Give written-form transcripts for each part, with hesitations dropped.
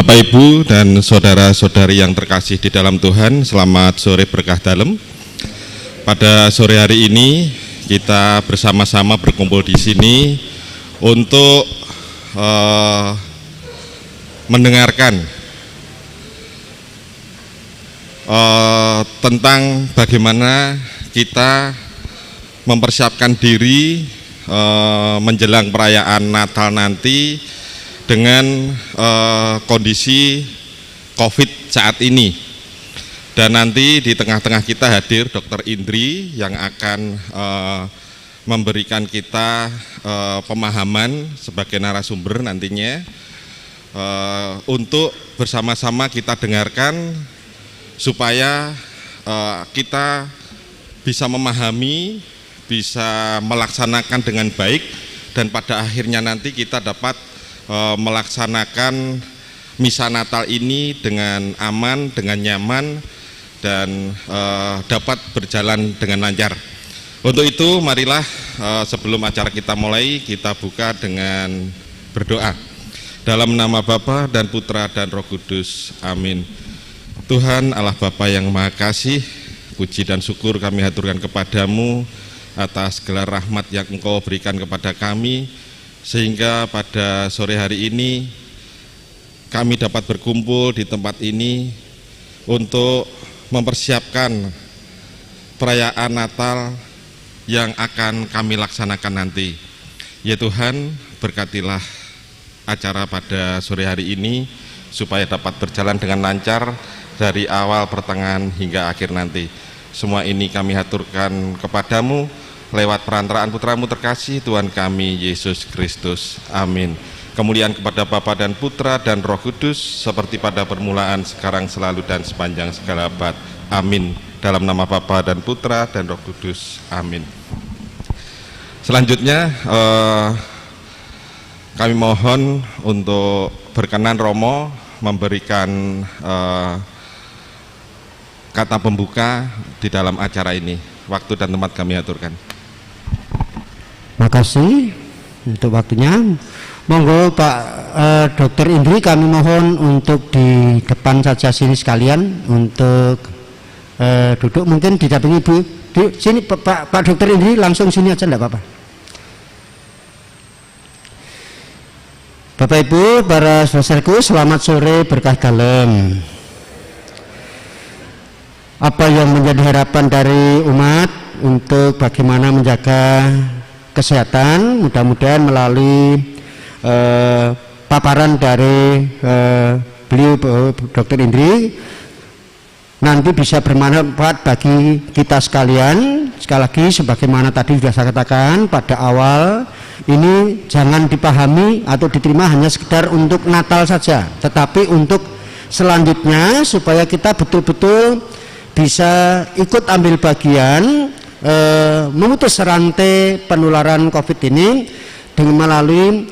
Bapak, Ibu, dan saudara-saudari yang terkasih di dalam Tuhan, selamat sore berkah dalam. Pada sore hari ini kita bersama-sama berkumpul di sini untuk mendengarkan tentang bagaimana kita mempersiapkan diri menjelang perayaan Natal nanti dengan kondisi COVID saat ini. Dan nanti di tengah-tengah kita hadir Dr. Indri yang akan memberikan kita pemahaman sebagai narasumber nantinya, untuk bersama-sama kita dengarkan supaya kita bisa memahami, bisa melaksanakan dengan baik, dan pada akhirnya nanti kita dapat melaksanakan misa Natal ini dengan aman, dengan nyaman, dan dapat berjalan dengan lancar. Untuk itu marilah sebelum acara kita mulai, kita buka dengan berdoa. Dalam nama Bapa dan Putra dan Roh Kudus, amin. Tuhan Allah Bapa yang Maha Kasih, puji dan syukur kami haturkan kepadamu atas segala rahmat yang Engkau berikan kepada kami, sehingga pada sore hari ini kami dapat berkumpul di tempat ini untuk mempersiapkan perayaan Natal yang akan kami laksanakan nanti. Ya Tuhan, berkatilah acara pada sore hari ini supaya dapat berjalan dengan lancar dari awal, pertengahan, hingga akhir nanti. Semua ini kami haturkan kepadamu lewat perantaraan Putramu terkasih, Tuhan kami Yesus Kristus. Amin. Kemuliaan kepada Bapa dan Putra dan Roh Kudus, seperti pada permulaan, sekarang, selalu, dan sepanjang segala abad. Amin. Dalam nama Bapa dan Putra dan Roh Kudus. Amin. Selanjutnya kami mohon untuk berkenan Romo memberikan kata pembuka di dalam acara ini. Waktu dan tempat kami aturkan. Terima kasih untuk waktunya. Monggo Pak Dr. Indri, kami mohon untuk di depan saja sini sekalian untuk duduk, mungkin didampingi Ibu. Di sini Pak Dr. Indri langsung sini aja, enggak apa-apa. Bapak Ibu, para saudaraku, selamat sore berkah dalam. Apa yang menjadi harapan dari umat untuk bagaimana menjaga kesehatan, mudah-mudahan melalui paparan dari beliau Dr. Indri nanti bisa bermanfaat bagi kita sekalian. Sekali lagi, sebagaimana tadi sudah saya katakan pada awal, ini jangan dipahami atau diterima hanya sekedar untuk Natal saja, tetapi untuk selanjutnya supaya kita betul-betul bisa ikut ambil bagian memutus rantai penularan COVID ini dengan melalui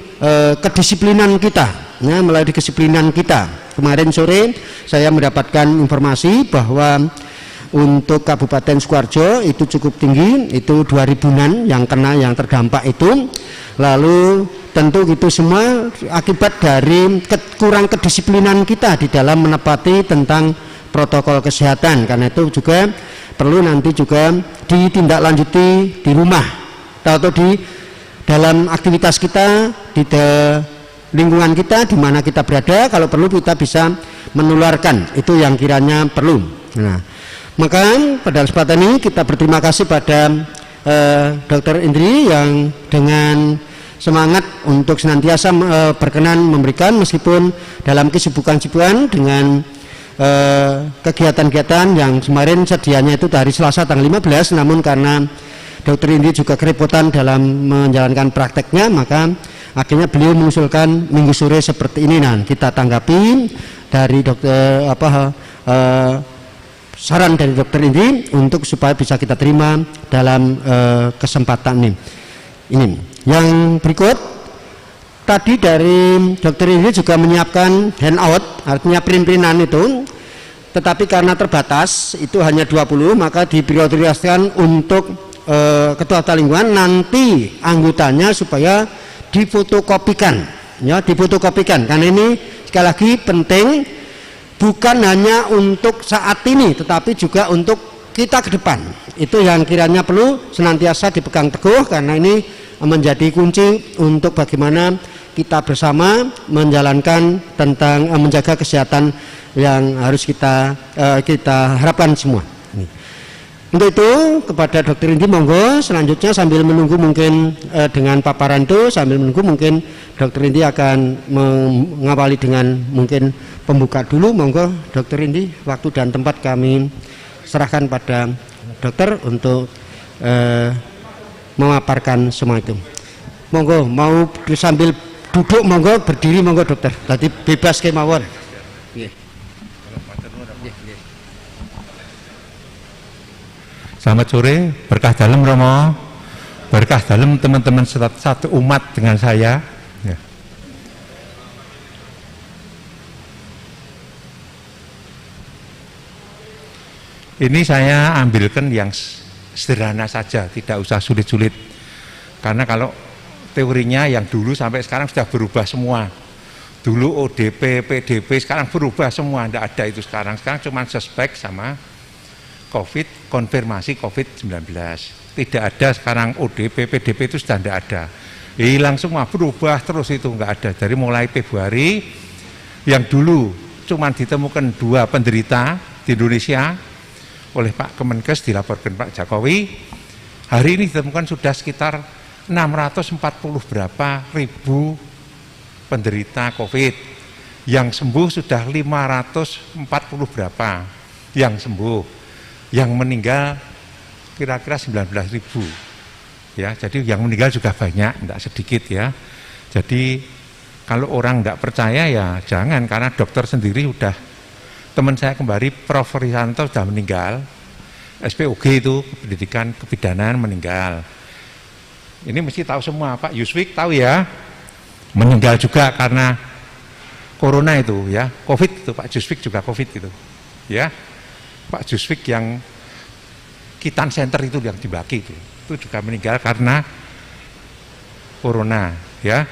kedisiplinan kita, ya, melalui kedisiplinan kita. Kemarin sore saya mendapatkan informasi bahwa untuk Kabupaten Sukoharjo itu cukup tinggi, itu 2000-an yang kena, yang terdampak itu. Lalu tentu itu semua akibat dari kurang kedisiplinan kita di dalam menepati tentang protokol kesehatan. Karena itu juga perlu nanti juga ditindaklanjuti di rumah atau di dalam aktivitas kita, di lingkungan kita di mana kita berada. Kalau perlu kita bisa menularkan, itu yang kiranya perlu. Nah, maka pada kesempatan ini kita berterima kasih pada Dr. Indri yang dengan semangat untuk senantiasa berkenan memberikan, meskipun dalam kesibukan-kesibukan dengan kegiatan-kegiatan yang kemarin sedianya itu dari Selasa tanggal 15, namun karena Dr. Indri juga kerepotan dalam menjalankan prakteknya, maka akhirnya beliau mengusulkan minggu sore seperti ini. Nah, kita tanggapi dari saran dari Dr. Indri untuk supaya bisa kita terima dalam kesempatan ini. Yang berikut, tadi dari Dr. Indri juga menyiapkan handout, artinya print-printan itu, tetapi karena terbatas itu hanya 20, maka diprioritaskan untuk Ketua Tata Lingkungan nanti anggotanya supaya difotokopikan, ya, difotokopikan, karena ini sekali lagi penting, bukan hanya untuk saat ini tetapi juga untuk kita ke depan. Itu yang kiranya perlu senantiasa dipegang teguh, karena ini menjadi kunci untuk bagaimana kita bersama menjalankan tentang menjaga kesehatan yang harus kita harapkan semua. Untuk itu kepada Dr. Indi, monggo selanjutnya sambil menunggu mungkin dengan paparan itu, sambil menunggu mungkin Dr. Indi akan mengawali dengan mungkin pembuka dulu. Monggo Dr. Indi, waktu dan tempat kami serahkan pada dokter untuk memaparkan semua itu. Monggo, mau sambil duduk monggo, berdiri monggo dokter. Tadi bebas kemawon. Selamat sore, berkah dalam Romo, berkah dalam teman-teman satu umat dengan saya. Ya. Ini saya ambilkan yang sederhana saja, tidak usah sulit-sulit. Karena kalau teorinya yang dulu sampai sekarang sudah berubah semua. Dulu ODP, PDP, sekarang berubah semua, tidak ada itu sekarang. Sekarang cuma suspek sama COVID, konfirmasi COVID-19. Tidak ada sekarang ODP, PDP itu sudah tidak ada. Hilang semua, berubah terus itu, nggak ada. Dari mulai Februari, yang dulu cuma ditemukan 2 penderita di Indonesia, oleh Pak Kemenkes dilaporkan Pak Jokowi, hari ini ditemukan sudah sekitar 640 berapa ribu penderita COVID. Yang sembuh sudah 540 berapa yang sembuh. Yang meninggal kira-kira 19.000 ya, jadi yang meninggal juga banyak, tidak sedikit ya. Jadi kalau orang tidak percaya ya jangan, karena dokter sendiri udah, teman saya kembali Prof. Risanto sudah meninggal, SPOG itu pendidikan kebidanan, meninggal. Ini mesti tahu semua, Pak Yuswik tahu ya, meninggal juga karena corona itu ya, COVID itu, Pak Yuswik juga COVID itu ya. Pak Juswik yang Kitan Center itu yang dibagi itu juga meninggal karena corona ya.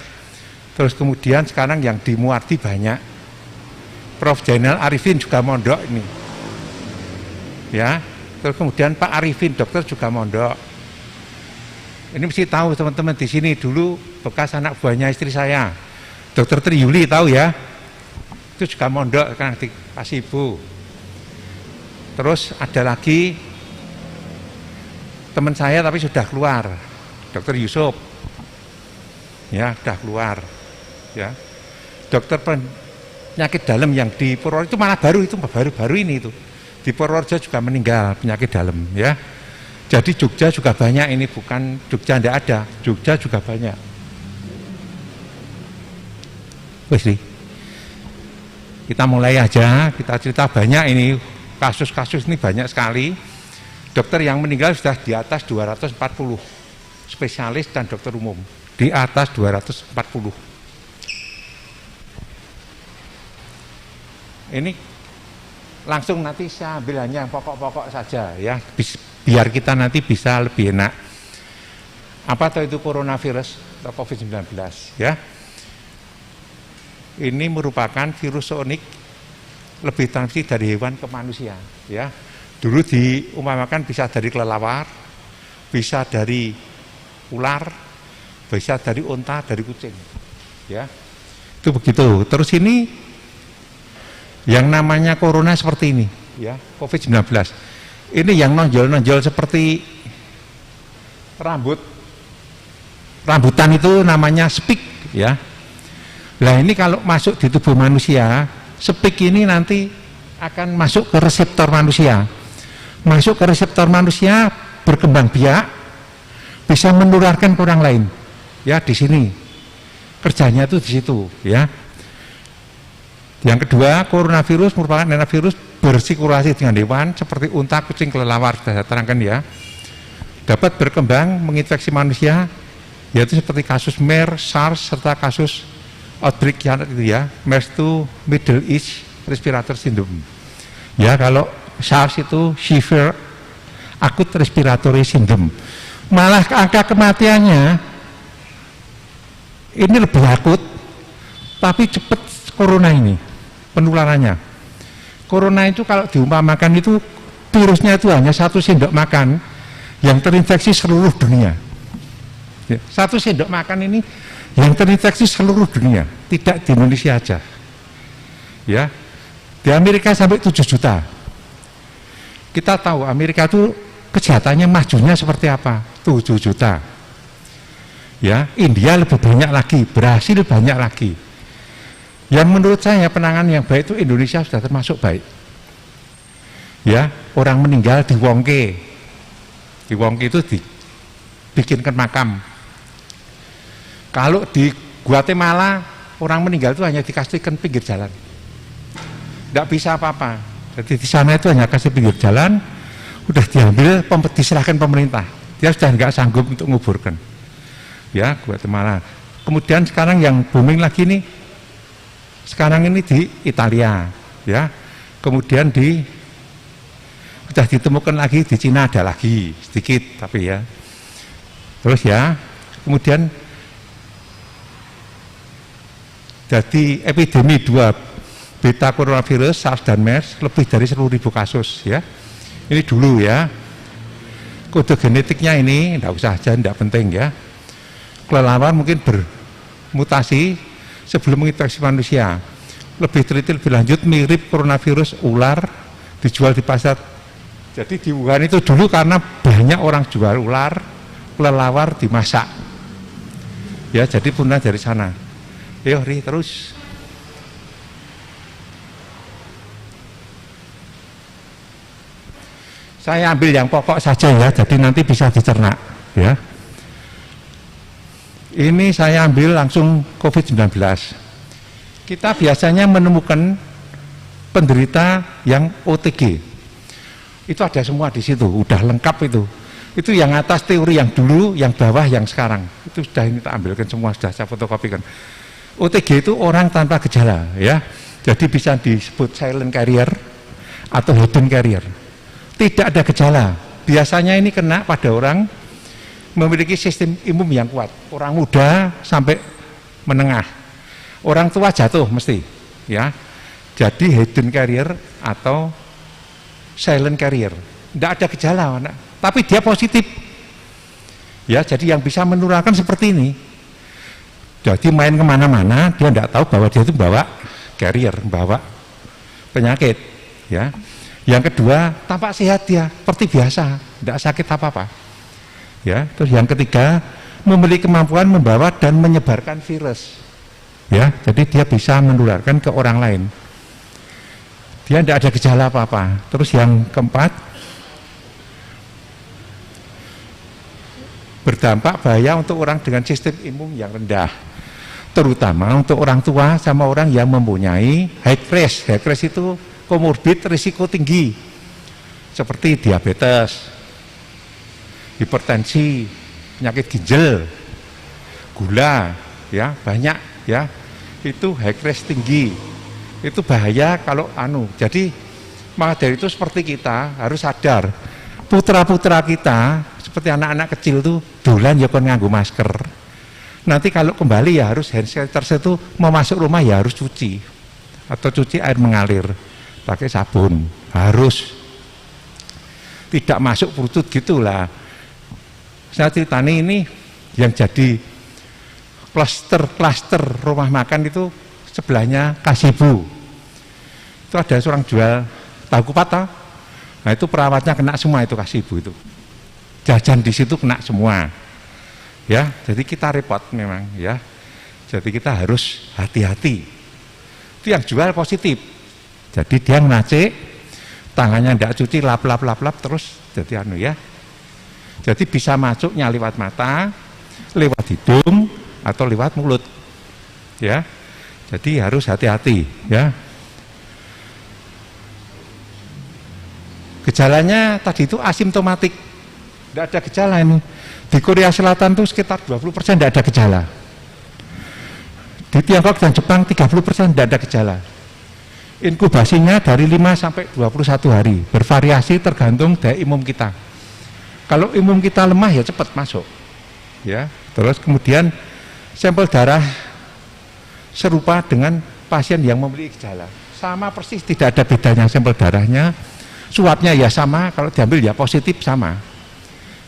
Terus kemudian sekarang yang di Muardi banyak, Prof. Jainal Arifin juga mondok ini ya. Terus kemudian Pak Arifin dokter juga mondok. Ini mesti tahu teman-teman di sini, dulu bekas anak buahnya istri saya, Dokter Triyuli tahu ya, itu juga mondok kan di Pasibu. Terus ada lagi teman saya tapi sudah keluar, Dokter Yusuf, ya sudah keluar, ya. Dokter penyakit dalam yang di Purworejo itu malah baru ini itu, di Purworejo juga meninggal penyakit dalam, ya. Jadi Jogja juga banyak, ini bukan Jogja tidak ada, Jogja juga banyak. Wes nih, kita mulai aja, kita cerita banyak ini. Kasus-kasus ini banyak sekali. Dokter yang meninggal sudah di atas 240, spesialis dan dokter umum di atas 240. Ini langsung nanti saya ambil hanya yang pokok-pokok saja ya, biar kita nanti bisa lebih enak. Apa tahu itu coronavirus atau COVID-19 ya? Ini merupakan virus zoonik, lebih transmisi dari hewan ke manusia ya. Dulu diumpamakan bisa dari kelelawar, bisa dari ular, bisa dari unta, dari kucing ya. Itu begitu. Terus ini yang namanya corona seperti ini ya, COVID-19 ini yang nonjol-nonjol seperti rambutan itu namanya spik ya. Nah ini kalau masuk di tubuh manusia, spik ini nanti akan masuk ke reseptor manusia. Masuk ke reseptor manusia, berkembang biak, bisa menularkan ke orang lain. Ya di sini. Kerjanya itu di situ, ya. Yang kedua, coronavirus merupakan virus bersirkulasi dengan hewan seperti unta, kucing, kelelawar, sudah saya terangkan ya. Dapat berkembang menginfeksi manusia, yaitu seperti kasus MERS, SARS serta kasus outbreak itu ya, MERS itu Middle East Respiratory Syndrome. Ya kalau SARS itu Severe Acute Respiratory Syndrome. Malah angka kematiannya ini lebih akut, tapi cepat corona ini, penularannya. Corona itu kalau diumpamakan itu virusnya itu hanya 1 sendok makan yang terinfeksi seluruh dunia. Ya, 1 sendok makan ini yang terinfeksi seluruh dunia, tidak di Indonesia aja. Ya, di Amerika sampai 7 juta. Kita tahu Amerika itu kejahatannya majunya seperti apa, 7 juta. Ya, India lebih banyak lagi, Brasil banyak lagi. Yang menurut saya penanganan yang baik itu Indonesia sudah termasuk baik. Ya, orang meninggal di Wongke itu dibikinkan makam. Kalau di Guatemala orang meninggal itu hanya dikasihkan pinggir jalan, tidak bisa apa-apa. Jadi di sana itu hanya kasih pinggir jalan, udah diambil, diserahkan pemerintah. Dia sudah nggak sanggup untuk menguburkan. Ya, Guatemala. Kemudian sekarang yang booming lagi nih, sekarang ini di Italia, ya. Kemudian sudah ditemukan lagi di Cina, ada lagi sedikit tapi ya. Terus ya, kemudian jadi epidemi 2 beta coronavirus SARS dan MERS lebih dari 10.000 kasus ya. Ini dulu ya. Kode genetiknya ini enggak usah aja, enggak penting ya. Kelelawar mungkin bermutasi sebelum menginfeksi manusia. Lebih teliti lebih lanjut, mirip coronavirus ular dijual di pasar. Jadi di Wuhan itu dulu karena banyak orang jual ular, kelelawar dimasak. Ya, jadi punah dari sana. Yuk, Ri, terus. Saya ambil yang pokok saja ya, jadi nanti bisa dicerna ya. Ini saya ambil langsung COVID-19. Kita biasanya menemukan penderita yang OTG. Itu ada semua di situ, udah lengkap itu. Itu yang atas teori yang dulu, yang bawah yang sekarang. Itu sudah ini kita ambilkan semua, sudah saya fotokopikan. OTG itu orang tanpa gejala ya. Jadi bisa disebut silent carrier atau hidden carrier. Tidak ada gejala. Biasanya ini kena pada orang memiliki sistem imun yang kuat, orang muda sampai menengah, orang tua jatuh mesti ya. Jadi hidden carrier atau silent carrier, tidak ada gejala, tapi dia positif ya. Jadi yang bisa menularkan seperti ini, jadi main kemana-mana dia tidak tahu bahwa dia itu bawa carrier, bawa penyakit ya. Yang kedua, tampak sehat dia seperti biasa, tidak sakit apa-apa. Ya, terus yang ketiga, memiliki kemampuan membawa dan menyebarkan virus. Ya, jadi dia bisa menularkan ke orang lain. Dia tidak ada gejala apa-apa. Terus yang keempat, berdampak bahaya untuk orang dengan sistem imun yang rendah, terutama untuk orang tua sama orang yang mempunyai high risk. High risk itu komorbid, risiko tinggi, seperti diabetes, hipertensi, penyakit ginjal, gula, ya banyak ya. Itu high risk tinggi. Itu bahaya kalau Jadi maka dari itu seperti kita harus sadar, putra-putra kita seperti anak-anak kecil tuh dolan ya kon nganggo masker. Nanti kalau kembali ya harus hand sanitizer itu mau masuk rumah ya harus cuci atau cuci air mengalir pakai sabun, harus tidak masuk perutut gitulah. Saya ceritanya ini yang jadi klaster rumah makan itu sebelahnya Kasibu. Itu ada seorang jual tahu kupat, nah itu perawatnya kena semua itu Kasibu itu. Jajan di situ kena semua. Ya, jadi kita repot memang ya. Jadi kita harus hati-hati. Itu yang jual positif. Jadi dia nacik, tangannya tidak cuci, lap terus jadi ya. Jadi bisa masuknya lewat mata, lewat hidung, atau lewat mulut. Ya. Jadi harus hati-hati ya. Gejalanya tadi itu asimptomatik. Tidak ada gejala ini. Di Korea Selatan itu sekitar 20% tidak ada gejala. Di Tiongkok dan Jepang 30% tidak ada gejala. Inkubasinya dari 5 sampai 21 hari. Bervariasi tergantung daya imun kita. Kalau imun kita lemah ya cepat masuk. Ya. Terus kemudian sampel darah serupa dengan pasien yang memiliki gejala sama persis, tidak ada bedanya sampel darahnya, swabnya ya sama, kalau diambil ya positif sama,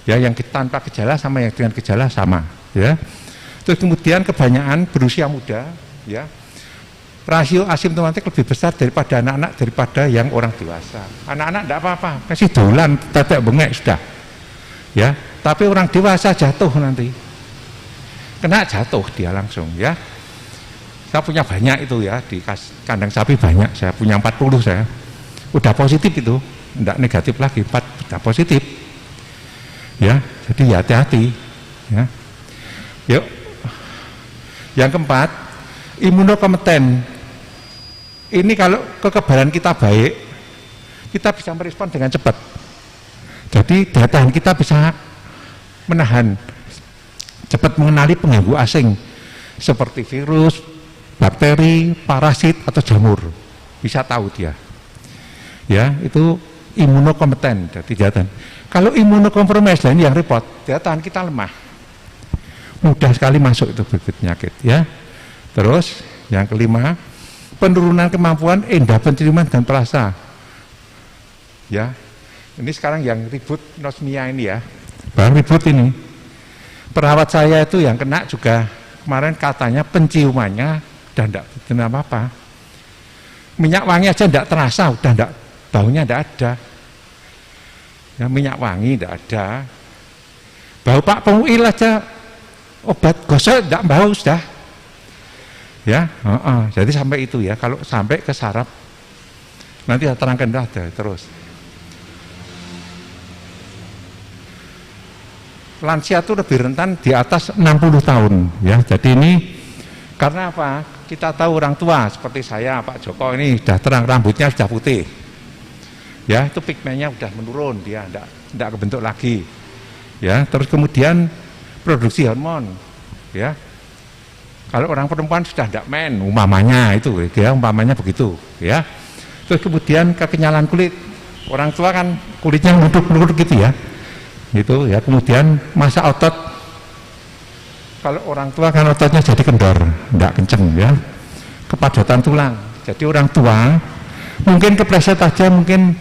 ya yang tanpa gejala sama yang dengan gejala sama, ya. Terus kemudian kebanyakan berusia muda, ya, rasio asimptomatik lebih besar daripada anak-anak, daripada yang orang dewasa. Anak-anak tidak apa-apa, kasih dolan, tetek bengek sudah, ya. Tapi orang dewasa jatuh nanti, kena jatuh dia langsung, ya. Saya punya banyak itu ya, di kandang sapi banyak, saya punya 40 saya. Udah positif itu, enggak negatif lagi, 4 udah positif. Ya, jadi ya hati-hati. Ya. Yuk. Yang keempat, imunokompeten. Ini kalau kekebalan kita baik, kita bisa merespon dengan cepat. Jadi daya tahan kita bisa menahan, cepat mengenali pengganggu asing seperti virus, bakteri, parasit atau jamur, bisa tahu dia. Ya, itu imunokompeten, jadi daya tahan. Kalau imunokompromis lain yang repot, daya tahan kita lemah, mudah sekali masuk itu bibit penyakit, ya. Terus yang kelima, penurunan kemampuan indera penciuman dan perasa. Ya, ini sekarang yang ribut nosmia ini ya, baru ribut ini. Perawat saya itu yang kena juga kemarin katanya penciumannya udah enggak benar apa-apa. Minyak wangi aja enggak terasa, udah enggak, baunya enggak ada. Ya, minyak wangi enggak ada. Bau Pak Penguil aja obat gosok enggak bau sudah. Ya, jadi sampai itu ya, kalau sampai ke saraf nanti saya terangkan ada terus. Lansia itu lebih rentan di atas 60 tahun ya. Jadi ini karena apa? Kita tahu orang tua seperti saya, Pak Joko ini sudah terang, rambutnya sudah putih. Ya, itu pigmennya sudah menurun, dia enggak kebentuk lagi. Ya, terus kemudian produksi hormon. Ya. Kalau orang perempuan sudah tidak men, umpamanya itu, ya, umpamanya begitu, ya. Terus kemudian kekenyalan kulit, orang tua kan kulitnya nunduk-nunduk gitu ya, gitu ya. Kemudian masa otot, kalau orang tua kan ototnya jadi kendor, tidak kenceng ya. Kepadatan tulang, jadi orang tua mungkin kepleset aja, mungkin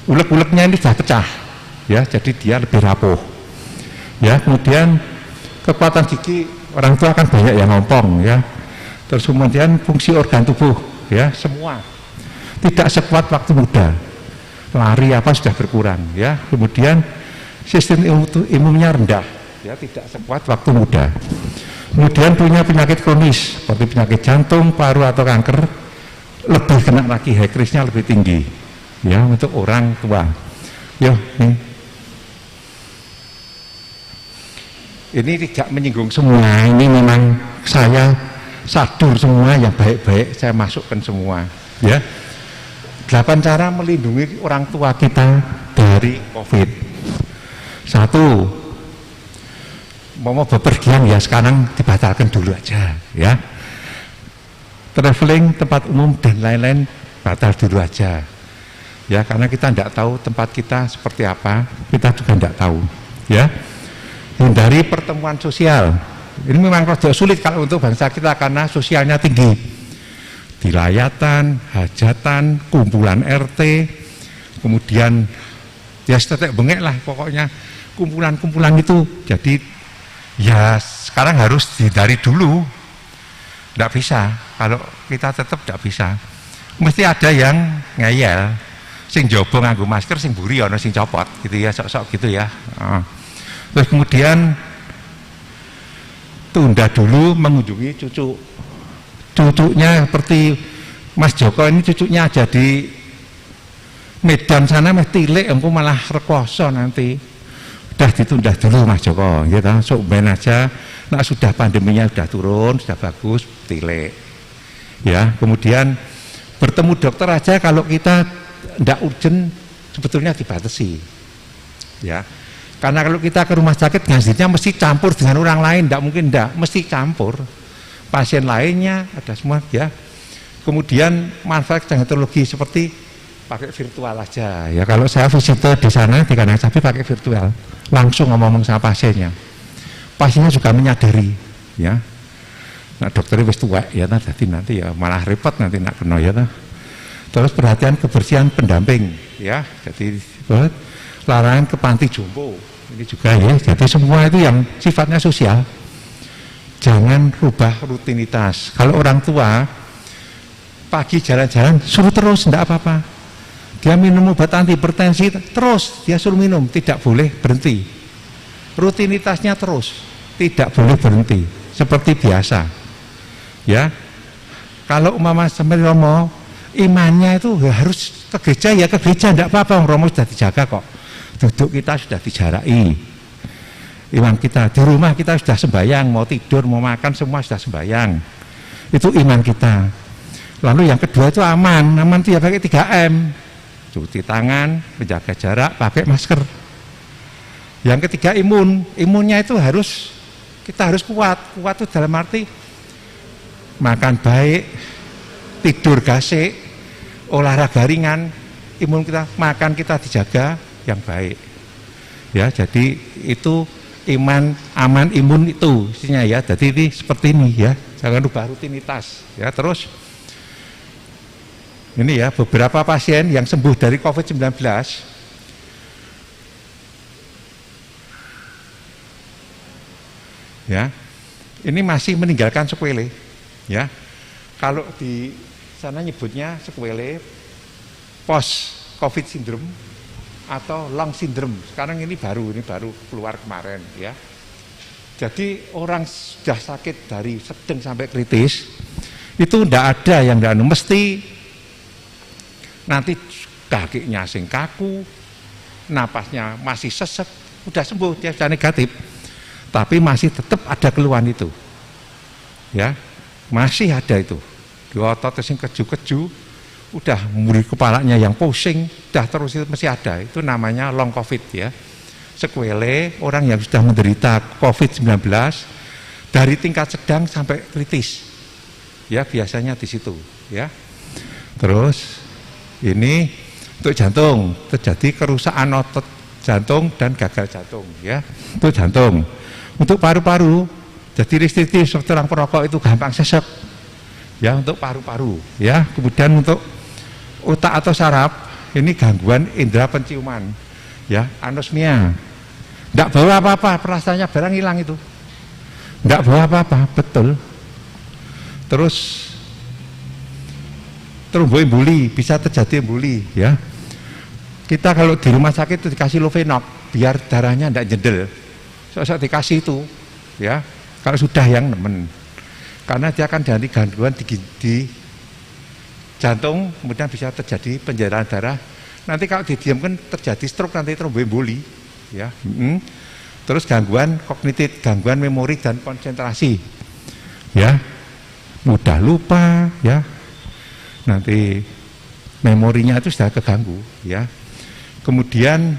ulek-uleknya ini sudah pecah, ya. Jadi dia lebih rapuh, ya. Kemudian kekuatan gigi, orang tua kan banyak yang ngompong ya. Terus kemudian fungsi organ tubuh ya, semua tidak sekuat waktu muda. Lari apa sudah berkurang ya. Kemudian sistem imunnya rendah ya, tidak sekuat waktu muda. Kemudian punya penyakit kronis seperti penyakit jantung, paru atau kanker, lebih kena lagi, high risk-nya lebih tinggi ya untuk orang tua. Yo, nih. Ini tidak menyinggung semua, ini memang saya sadur semua yang baik-baik saya masukkan semua ya. 8 cara melindungi orang tua kita dari COVID. 1, mau bepergian ya sekarang dibatalkan dulu aja ya. Traveling, tempat umum dan lain-lain batal dulu aja ya, karena kita tidak tahu tempat kita seperti apa, kita juga tidak tahu ya. Hindari pertemuan sosial. Ini memang rada sulit kalau untuk bangsa kita karena sosialnya tinggi. Dilayatan, hajatan, kumpulan RT, kemudian ya setetek bengek lah pokoknya kumpulan-kumpulan itu. Jadi ya sekarang harus dihindari dulu. Tidak bisa, kalau kita tetap tidak bisa. Mesti ada yang ngeyel, sing jobo nganggo masker, sing buri ana sing copot gitu ya, sok-sok gitu ya. Terus kemudian tunda dulu mengunjungi cucunya seperti Mas Joko ini, cucunya aja di Medan sana meh tilik, engko malah rekoso nanti. Udah ditunda dulu Mas Joko gitu, sok ben aja, nah sudah pandeminya sudah turun, sudah bagus, tilik ya. Kemudian bertemu dokter aja kalau kita tidak urgent sebetulnya dibatasi ya. Karena kalau kita ke rumah sakit ngajinya mesti campur dengan orang lain, tidak mungkin tidak, mesti campur. Pasien lainnya ada semua ya. Kemudian manfaat teknologi seperti pakai virtual aja ya. Kalau saya visitor di sana di kandang sapi pakai virtual, langsung ngomong sama pasiennya. Pasiennya juga menyadari ya. Nah dokternya wis tuwek ya nah, jadi nanti ya malah repot nanti nak kena ya nah. Terus perhatian kebersihan pendamping ya, jadi larangan ke panti jompo ini juga ya, jadi semua itu yang sifatnya sosial. Jangan rubah rutinitas. Kalau orang tua pagi jalan-jalan suruh terus, tidak apa-apa. Dia minum obat anti hipertensi terus, dia suruh minum, tidak boleh berhenti. Rutinitasnya terus, tidak boleh berhenti, seperti biasa. Ya, kalau Mama sampai Romo imannya itu harus ke gereja ya ke gereja, tidak apa-apa. Romo sudah dijaga kok. Duduk kita sudah dijarai. Iman kita di rumah kita sudah sembahyang, mau tidur mau makan semua sudah sembahyang. Itu iman kita. Lalu yang kedua itu aman itu ya pakai 3M. Cuci tangan, menjaga jarak, pakai masker. Yang ketiga imunnya itu kita harus kuat itu dalam arti makan baik, tidur gasik, olahraga ringan, imun kita, makan kita dijaga yang baik. Ya, jadi itu iman, aman, imun itu isinya ya. Jadi ini seperti ini ya, jangan rubah rutinitas ya. Terus ini ya beberapa pasien yang sembuh dari COVID-19 ya, ini masih meninggalkan sequelae ya. Kalau di sana nyebutnya sequelae post COVID syndrome atau long syndrome. Sekarang ini baru keluar kemarin ya. Jadi orang sudah sakit dari sedang sampai kritis itu tidak ada yang mesti nanti kakinya sing kaku, napasnya masih sesek, udah sembuh, dia sudah negatif, tapi masih tetap ada keluhan itu ya, masih ada itu di otot sing keju-keju, udah muri kepalanya yang pusing, udah terus itu masih ada. Itu namanya long COVID ya, sequelae orang yang sudah menderita COVID-19 dari tingkat sedang sampai kritis ya, biasanya di situ ya. Terus ini untuk jantung, terjadi kerusakan otot jantung dan gagal jantung ya, untuk jantung. Untuk paru-paru, jadi restriktif seperti orang perokok itu gampang sesek ya, untuk paru-paru ya. Kemudian untuk otak atau saraf, ini gangguan indera penciuman ya, anosmia, tidak bawa apa-apa, perasaannya barang hilang itu, tidak bawa apa-apa, betul. Terus tromboemboli, bisa terjadi emboli ya. Kita kalau di rumah sakit itu dikasih Lovenox biar darahnya tidak jedel, sosok dikasih itu ya, kalau sudah yang nemen, karena dia akan jadi gangguan di jantung, kemudian bisa terjadi penjarahan darah. Nanti kalau didiamkan terjadi stroke, nanti tromboemboli ya. Terus gangguan kognitif, gangguan memori dan konsentrasi ya, mudah lupa ya, nanti memorinya itu sudah keganggu ya. Kemudian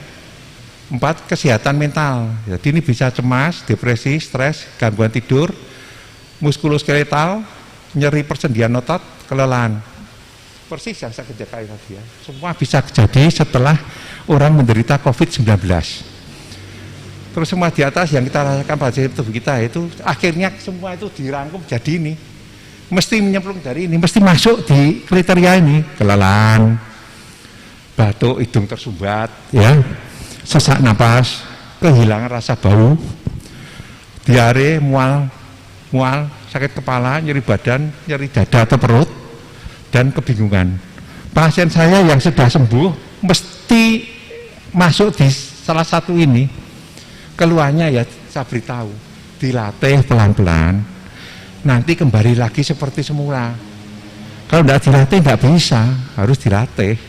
4, kesehatan mental. Jadi ini bisa cemas, depresi, stres, gangguan tidur, muskuloskeletal, nyeri persendian otot, kelelahan. Persis yang saya kerjakan tadi ya. Semua bisa terjadi setelah orang menderita COVID-19. Terus semua di atas yang kita rasakan pada tubuh kita itu akhirnya semua itu dirangkum jadi ini. Mesti menyemplung dari ini, mesti masuk di kriteria ini. Kelelahan, batuk, hidung tersumbat ya, sesak napas, kehilangan rasa bau, diare, mual, sakit kepala, nyeri badan, nyeri dada atau perut, dan kebingungan. Pasien saya yang sudah sembuh mesti masuk di salah satu ini. Keluarnya ya saya beritahu, dilatih pelan-pelan, nanti kembali lagi seperti semula. Kalau tidak dilatih nggak bisa, harus dilatih.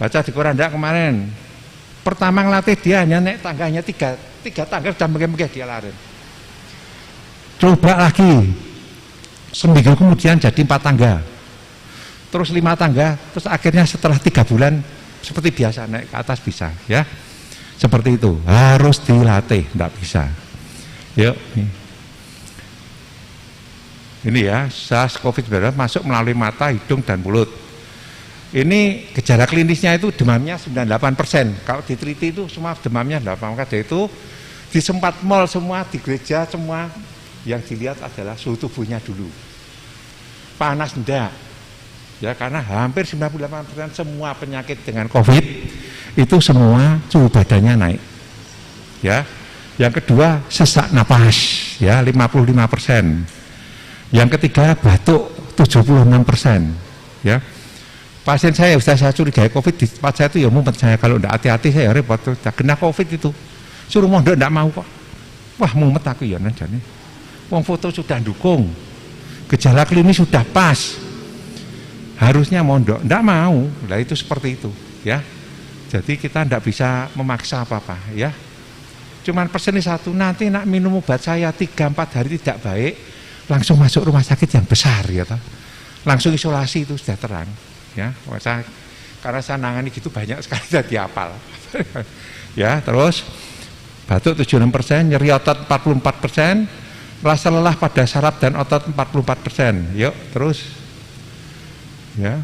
Baca di koran enggak kemarin, pertama ngelatih dia hanya naik tangganya tiga tangga sudah megah-megah dia lari. Coba lagi, seminggu kemudian jadi 4 tangga, terus 5 tangga, terus akhirnya setelah 3 bulan seperti biasa naik ke atas bisa ya. Seperti itu, harus dilatih, tidak bisa. Yuk, ini ya, SARS-CoV-2 masuk melalui mata, hidung, dan mulut. Ini gejala klinisnya itu demamnya 98%. Kalau diteliti itu semua demamnya 8%. Itu di sempat mall semua, di gereja semua, yang dilihat adalah suhu tubuhnya dulu. Panas enggak? Ya, karena hampir 98% semua penyakit dengan COVID itu semua suhu badannya naik. Ya. Yang kedua sesak napas, ya 55%. Yang ketiga batuk 76%. Ya. Pasien saya saya curigai COVID di tempat saya itu ya mumpet, saya kalau enggak hati-hati saya repot, kena COVID itu. Suruh mondok enggak mau kok. Wah, mumet aku ya nanjane. Wong foto sudah dukung. Gejala klinis sudah pas. Harusnya mondok, enggak mau. Lah itu seperti itu, ya. Jadi kita enggak bisa memaksa apa-apa, ya. Cuman pesennya satu, nanti nak minum obat saya 3-4 hari tidak baik, langsung masuk rumah sakit yang besar, ya toh. Langsung isolasi itu sudah terang, ya. Karena saya nangani gitu banyak sekali jadi hafal. Ya, terus batuk 76%, nyeri otot 44%, rasa lelah pada saraf dan otot 44%. Yuk, terus. Ya.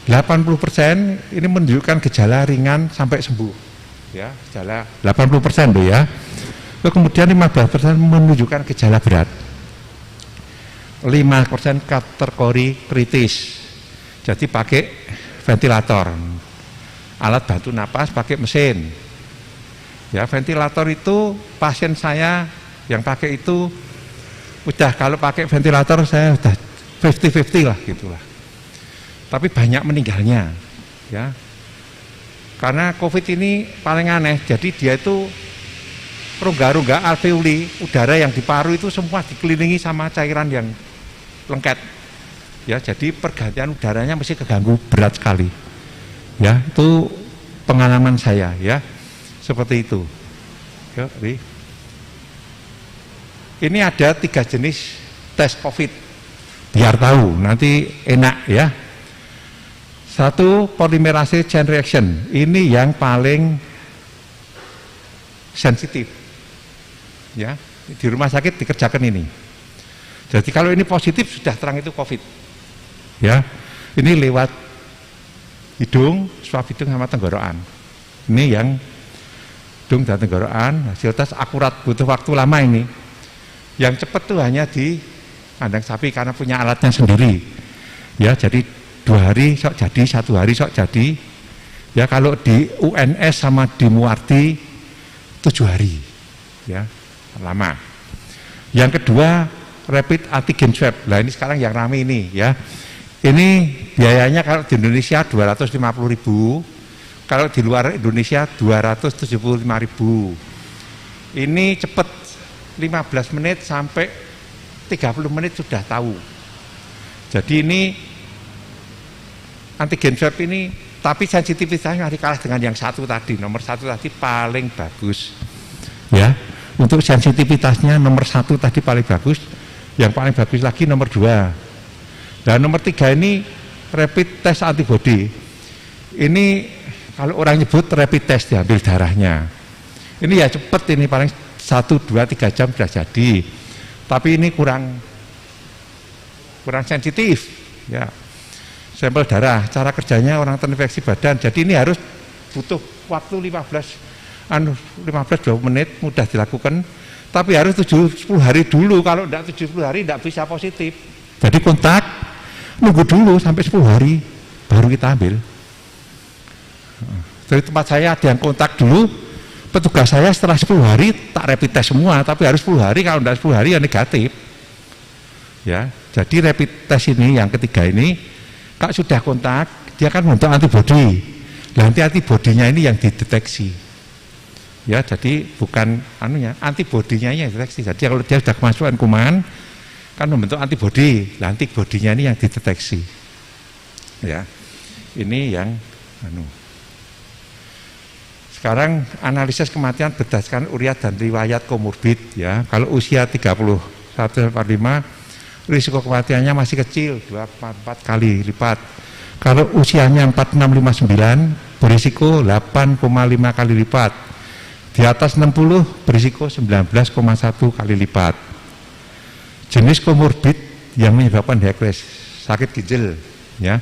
80% ini menunjukkan gejala ringan sampai sembuh. Ya, gejala 80% tuh ya. Kemudian 15% menunjukkan gejala berat. 5% kategori kritis. Jadi pakai ventilator. Alat bantu napas pakai mesin. Ya, ventilator itu pasien saya yang pakai itu udah, kalau pakai ventilator saya udah 50-50 lah gitulah. Tapi banyak meninggalnya, ya. Karena COVID ini paling aneh, jadi dia itu rongga-rongga alveoli, udara yang di paru itu semua dikelilingi sama cairan yang lengket. Ya, jadi pergantian udaranya mesti keganggu berat sekali. Ya, itu pengalaman saya, ya. Seperti itu. Ya, ini ada 3 jenis tes COVID. Biar tahu, nanti enak ya. 1, polimerase chain reaction. Ini yang paling sensitif. Ya, di rumah sakit dikerjakan ini. Jadi kalau ini positif sudah terang itu COVID. Ya, ini lewat hidung, swab hidung sama tenggorokan. Ini yang hidung dan tenggorokan, hasil tes akurat, butuh waktu lama ini. Yang cepat tuh hanya di kandang sapi karena punya alatnya sendiri. Ya, jadi 2 hari sok jadi, 1 hari sok jadi. Ya, kalau di UNS sama di Muarti 7 hari. Ya, lama. Yang kedua, rapid antigen swab. Nah, ini sekarang yang ramai ini ya. Ini biayanya kalau di Indonesia 250.000, kalau di luar Indonesia 275.000. Ini cepat, 15 menit sampai 30 menit sudah tahu. Jadi ini antigen swab ini, tapi sensitivitasnya masih kalah dengan yang satu tadi. Nomor 1 tadi paling bagus. Ya, untuk sensitivitasnya nomor 1 tadi paling bagus. Yang paling bagus lagi nomor 2. Dan nomor 3 ini rapid test antibody. Ini kalau orang nyebut rapid test, diambil darahnya. Ini ya cepat, ini paling 1, 2, 3 jam sudah jadi. Tapi ini kurang sensitif. Ya. Sampel darah, cara kerjanya orang terinfeksi badan. Jadi ini harus butuh waktu 15-20 menit, mudah dilakukan. Tapi harus 7-10 hari dulu. Kalau tidak 7-10 hari tidak bisa positif. Jadi kontak, nunggu dulu sampai 10 hari baru kita ambil. Dari tempat saya ada yang kontak dulu, petugas saya setelah 10 hari tak rapid test semua, tapi harus 10 hari, kalau tidak 10 hari ya negatif. Ya, jadi rapid test ini yang ketiga ini, kalau sudah kontak, dia akan membentuk antibodi. Nanti antibodinya ini yang dideteksi. Ya, jadi bukan antibodinya yang dideteksi. Jadi kalau dia sudah kemasukan kuman, kan membentuk antibodi. Antibodinya ini yang dideteksi. Ya, ini yang Sekarang analisis kematian berdasarkan uriat dan riwayat komorbid. Ya, kalau usia 31-45, risiko kematiannya masih kecil, 2,4 kali lipat. Kalau usianya 46-59, berisiko 8,5 kali lipat. Di atas 60, berisiko 19,1 kali lipat. Jenis komorbid yang menyebabkan diabetes, sakit ginjal, ya.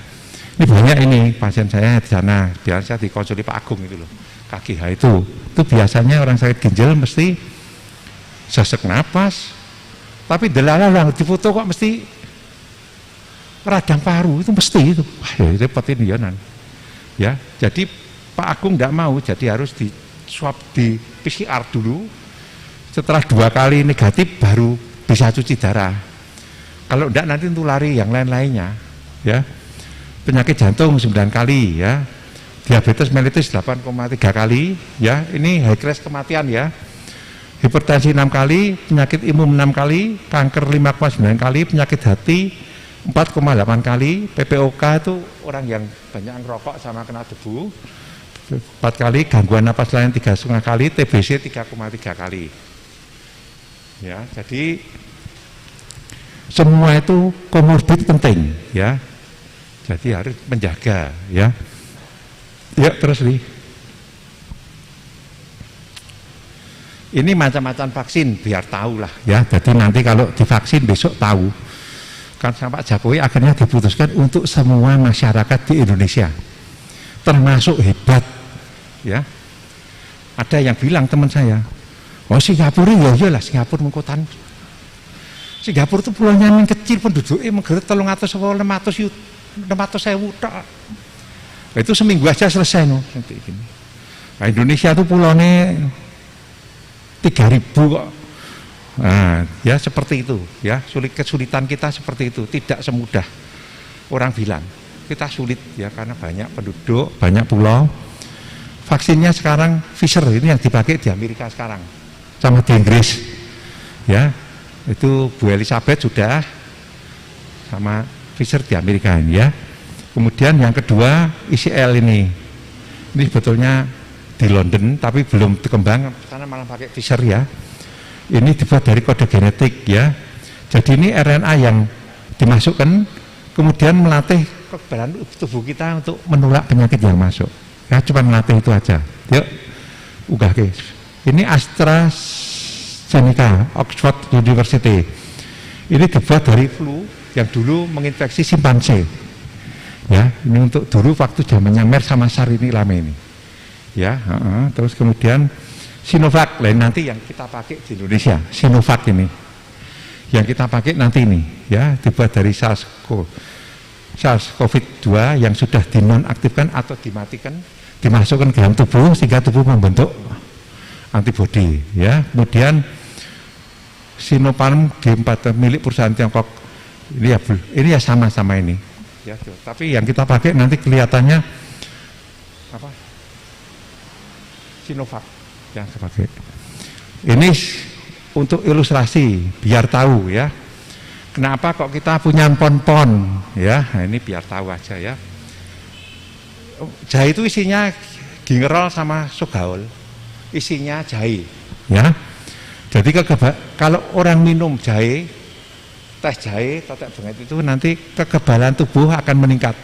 Ini banyak ini pasien saya di sana, biasa di konsuli Pak Agung itu loh, KGH itu biasanya orang sakit ginjal mesti sesek napas, tapi delalah difoto kok mesti radang paru, itu mesti itu. Wah, ya repot ini ya. Jadi Pak Agung tidak mau, jadi harus di swab di PCR dulu. Setelah 2 kali negatif baru bisa cuci darah. Kalau tidak nanti tulari yang lain-lainnya, ya. Penyakit jantung 9 kali, ya. Diabetes mellitus 8,3 kali, ya. Ini high risk kematian, ya. Hipertensi 6 kali, penyakit imun 6 kali, kanker 5,9 kali, penyakit hati 4,8 kali, PPOK itu orang yang banyak ngerokok sama kena debu 4 kali, gangguan napas lain 3,5 kali, TBC 3,3 kali. Ya, jadi semua itu komorbid penting, ya. Jadi harus menjaga, ya. Ya, terus nih. Ini macam-macam vaksin biar tahu lah, ya. Jadi nanti kalau divaksin besok tahu. Kan sama Pak Jokowi akhirnya diputuskan untuk semua masyarakat di Indonesia, termasuk hebat, ya. Ada yang bilang teman saya, oh Singapura ya iyalah Singapura mengkotan. Singapura itu pulaunya yang kecil, penduduknya menggeret 600.000 tok. Itu seminggu aja selesai no. Nah, Indonesia itu pulaunya 3.000 kok. Nah, ya seperti itu, ya. Kesulitan kita seperti itu, tidak semudah orang bilang. Kita sulit ya karena banyak penduduk, banyak pulau. Vaksinnya sekarang Pfizer ini yang dipakai di Amerika sekarang, sama di Inggris, ya. Itu Bu Elizabeth sudah, sama Pfizer di Amerika ini, ya. Kemudian yang kedua ICL ini sebetulnya di London tapi belum berkembang karena malah pakai Pfizer, ya. Ini dibuat dari kode genetik, ya. Jadi ini RNA yang dimasukkan kemudian melatih kekebalan tubuh kita untuk menolak penyakit yang masuk. Ya cuma melatih itu aja. Yuk, guys. Ini AstraZeneca, Oxford University. Ini dibuat dari flu yang dulu menginfeksi simpanse. Ya, ini untuk dulu waktu zamannya MERS sama SARS ini lama ini. Ya, terus kemudian Sinovac, lain nanti yang kita pakai di Indonesia, Sinovac ini, yang kita pakai nanti ini, ya, dibuat dari SARS-CoV-2 yang sudah dinonaktifkan atau dimatikan, dimasukkan ke dalam tubuh sehingga tubuh membentuk antibodi, ya. Kemudian Sinopharm G4 milik perusahaan Tiongkok, ini ya sama-sama ini, ya. Tapi yang kita pakai nanti kelihatannya apa? Sinovac. Yang saya pakai. Ini untuk ilustrasi biar tahu, ya. Kenapa kok kita punya pon-pon, ya. Nah, ini biar tahu aja, ya. Jahe itu isinya gingerol sama sogaol. Isinya jahe, ya. Jadi kalau orang minum jahe, teh jahe, tetek bengek itu nanti kekebalan tubuh akan meningkat.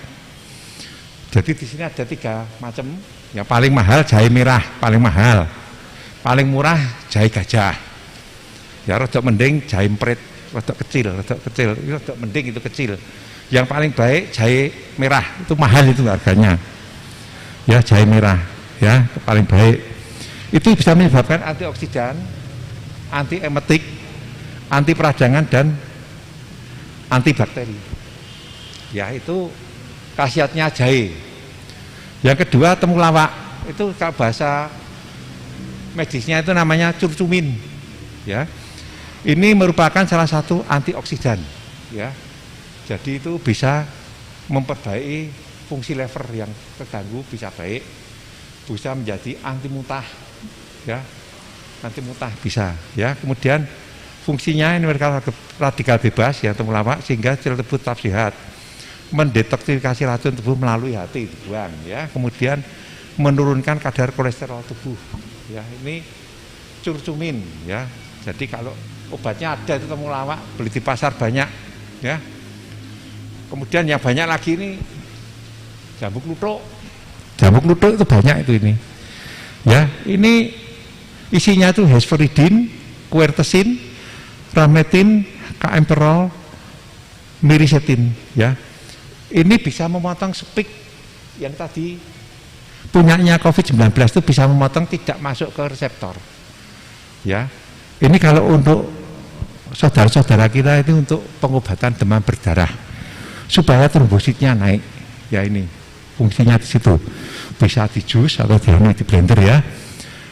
Jadi di sini ada 3 macam. Yang paling mahal jahe merah, paling mahal. Paling murah jahe gajah, ya. Rodok mending jahe emprit, rodok kecil, rodok mending itu kecil. Yang paling baik jahe merah, itu mahal itu harganya, ya. Jahe merah, ya, itu paling baik. Itu bisa menyebabkan antioksidan, anti emetik, anti peradangan dan antibakteri, ya. Itu khasiatnya jahe. Yang kedua temulawak, itu kalau bahasa medisnya itu namanya curcumin, ya. Ini merupakan salah satu antioksidan, ya. Jadi itu bisa memperbaiki fungsi lever yang terganggu, bisa baik, bisa menjadi anti muntah, ya. Anti muntah bisa, ya. Kemudian fungsinya ini radikal bebas, ya, temulawak, sehingga sel tubuh tetap sehat, mendetoksifikasi racun tubuh melalui hati, dibuang, ya. Kemudian menurunkan kadar kolesterol tubuh. Ya, ini curcumin, ya. Jadi kalau obatnya ada itu temulawak, beli di pasar banyak, ya. Kemudian yang banyak lagi ini jambu kluthuk. Jambu kluthuk itu banyak itu ini. Ya, ini isinya itu hesperidin, quercetin, rametin, kaemperol, mirisetin, ya. Ini bisa memotong spik yang tadi punyanya COVID-19 itu bisa memotong tidak masuk ke reseptor, ya. Ini kalau untuk saudara-saudara kita itu untuk pengobatan demam berdarah supaya trombositnya naik. Ya ini fungsinya di situ. Bisa di jus atau di blender ya.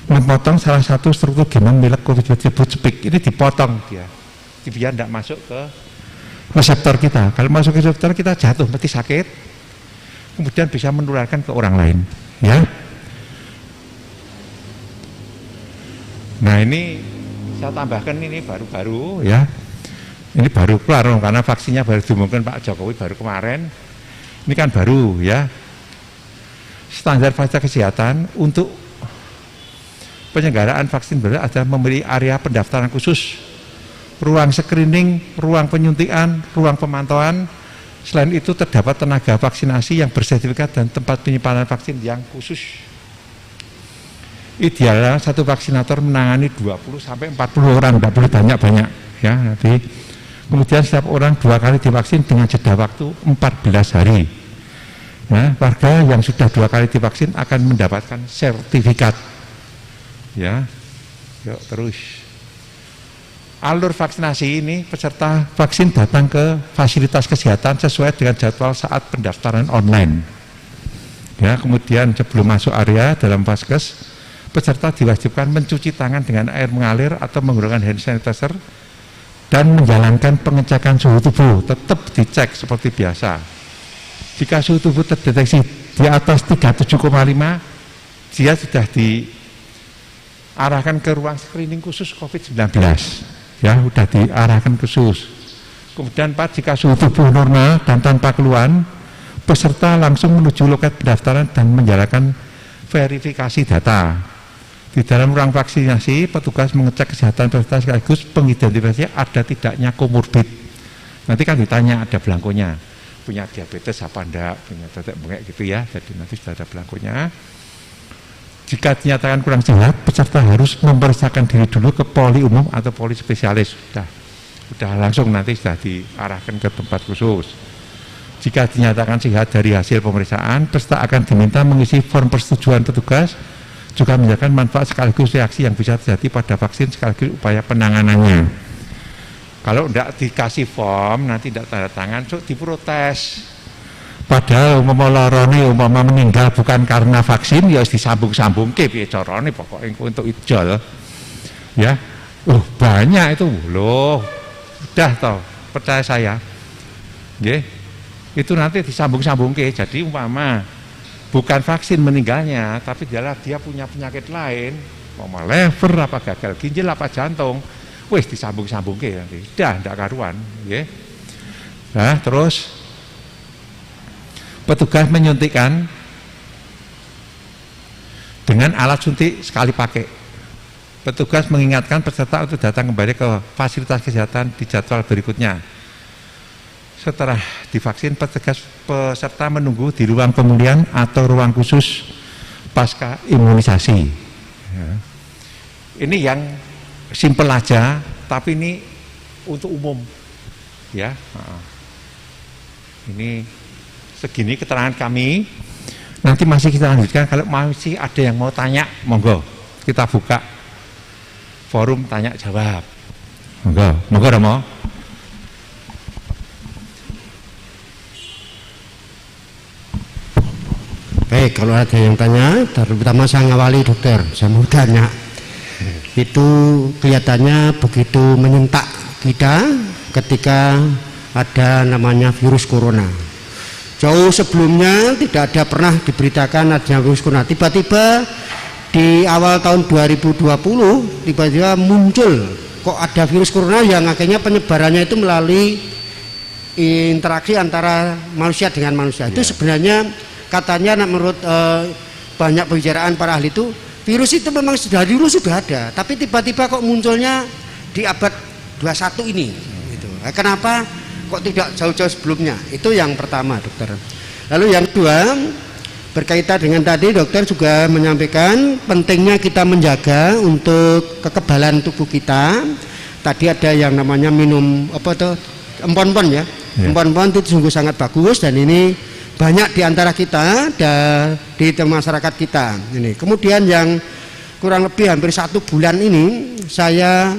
Memotong salah satu struktur genom milik COVID tersebut spik. Ini dipotong dia. Biar tidak masuk ke reseptor kita. Kalau masuk ke reseptor kita jatuh, mati sakit. Kemudian bisa menularkan ke orang lain. Ya. Nah ini saya tambahkan ini baru-baru ya. Ini baru keluar karena vaksinnya baru diumumkan Pak Jokowi baru kemarin. Ini kan baru ya. Standar fasilitas kesehatan untuk penyelenggaraan vaksin berat adalah memberi area pendaftaran khusus, ruang screening, ruang penyuntikan, ruang pemantauan. Selain itu terdapat tenaga vaksinasi yang bersertifikat dan tempat penyimpanan vaksin yang khusus. Idealnya satu vaksinator menangani 20 sampai 40 orang, tidak boleh banyak-banyak ya. Nanti kemudian setiap orang 2 kali divaksin dengan jeda waktu 14 hari. Nah, warga yang sudah 2 kali divaksin akan mendapatkan sertifikat. Ya, yuk terus. Alur vaksinasi ini peserta vaksin datang ke fasilitas kesehatan sesuai dengan jadwal saat pendaftaran online. Ya, kemudian sebelum masuk area dalam vaskes, peserta diwajibkan mencuci tangan dengan air mengalir atau menggunakan hand sanitizer dan menjalankan pengecekan suhu tubuh. Tetap dicek seperti biasa. Jika suhu tubuh terdeteksi di atas 37,5, dia sudah diarahkan ke ruang screening khusus COVID-19. Ya, sudah diarahkan khusus. Kemudian Pak, jika suhu tubuh normal dan tanpa keluhan, peserta langsung menuju loket pendaftaran dan menjalankan verifikasi data. Di dalam ruang vaksinasi, petugas mengecek kesehatan peserta sekaligus pengidentifikasi ada tidaknya komorbid. Nanti kan ditanya ada belangkonya, punya diabetes apa enggak, punya tetek bengek gitu ya. Jadi nanti sudah ada belangkonya. Jika dinyatakan kurang sehat, peserta harus memeriksakan diri dulu ke poli umum atau poli spesialis. Sudah langsung nanti sudah diarahkan ke tempat khusus. Jika dinyatakan sehat dari hasil pemeriksaan, peserta akan diminta mengisi form persetujuan petugas, juga menjalankan manfaat sekaligus reaksi yang bisa terjadi pada vaksin sekaligus upaya penanganannya. Kalau tidak dikasih form, nanti tidak tanda tangan, so diprotes. Padahal umpama meninggal bukan karena vaksin, ya disambung-sambung ke piye carane pokoknya untuk ijol. Ya. Banyak itu loh. Udah toh, percaya saya. Nggih. Itu nanti disambung-sambung ke. Jadi umpama bukan vaksin meninggalnya, tapi dia punya penyakit lain, umpama lever apa gagal ginjal apa jantung. Wis disambung-sambung ke nanti. Dah ndak karuan, nggih. Nah, terus petugas menyuntikkan dengan alat suntik sekali pakai. Petugas mengingatkan peserta untuk datang kembali ke fasilitas kesehatan di jadwal berikutnya. Setelah divaksin, peserta menunggu di ruang pemulihan atau ruang khusus pasca imunisasi. Ya. Ini yang simpel aja, tapi ini untuk umum. Ya, ini segini keterangan kami. Nanti masih kita lanjutkan. Kalau masih ada yang mau tanya, monggo kita buka forum tanya jawab. Monggo Romo. Baik, kalau ada yang tanya, terutama saya ngawali dokter, saya mau tanya. Itu kelihatannya begitu menyentak kita ketika ada namanya virus corona. Jauh sebelumnya tidak ada pernah diberitakan adanya virus corona. Tiba-tiba di awal tahun 2020 tiba-tiba muncul kok ada virus corona yang akhirnya penyebarannya itu melalui interaksi antara manusia dengan manusia. Itu sebenarnya katanya menurut banyak pembicaraan para ahli itu virus itu memang dulu sudah ada, tapi tiba-tiba kok munculnya di abad 21 ini gitu. Kenapa kok tidak jauh-jauh sebelumnya? Itu yang pertama, dokter. Lalu yang kedua, berkaitan dengan tadi dokter juga menyampaikan pentingnya kita menjaga untuk kekebalan tubuh kita. Tadi ada yang namanya minum apa tuh empon-empon ya. Empon-empon itu sungguh sangat bagus dan ini banyak di antara kita di masyarakat kita ini. Kemudian yang kurang lebih hampir 1 bulan ini saya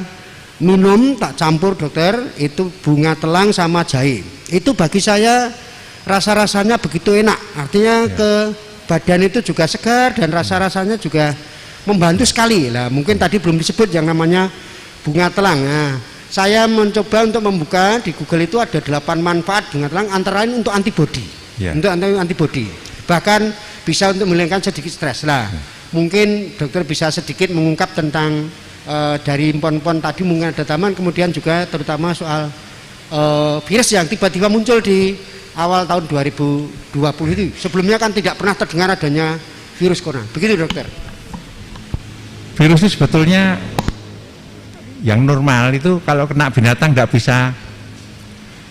minum tak campur dokter, itu bunga telang sama jahe. Itu bagi saya rasa-rasanya begitu enak, artinya ke badan itu juga segar dan rasa-rasanya juga membantu sekali lah. Mungkin tadi belum disebut yang namanya bunga telang. Nah, saya mencoba untuk membuka di Google, itu ada 8 manfaat bunga telang, antara lain untuk antibodi, untuk antibodi, bahkan bisa untuk menghilangkan sedikit stres lah. Mungkin dokter bisa sedikit mengungkap tentang dari pon-pon tadi, mungkin ada taman, kemudian juga terutama soal virus yang tiba-tiba muncul di awal tahun 2020 itu. Sebelumnya kan tidak pernah terdengar adanya virus corona. Begitu dokter. Virus itu sebetulnya yang normal itu kalau kena binatang nggak bisa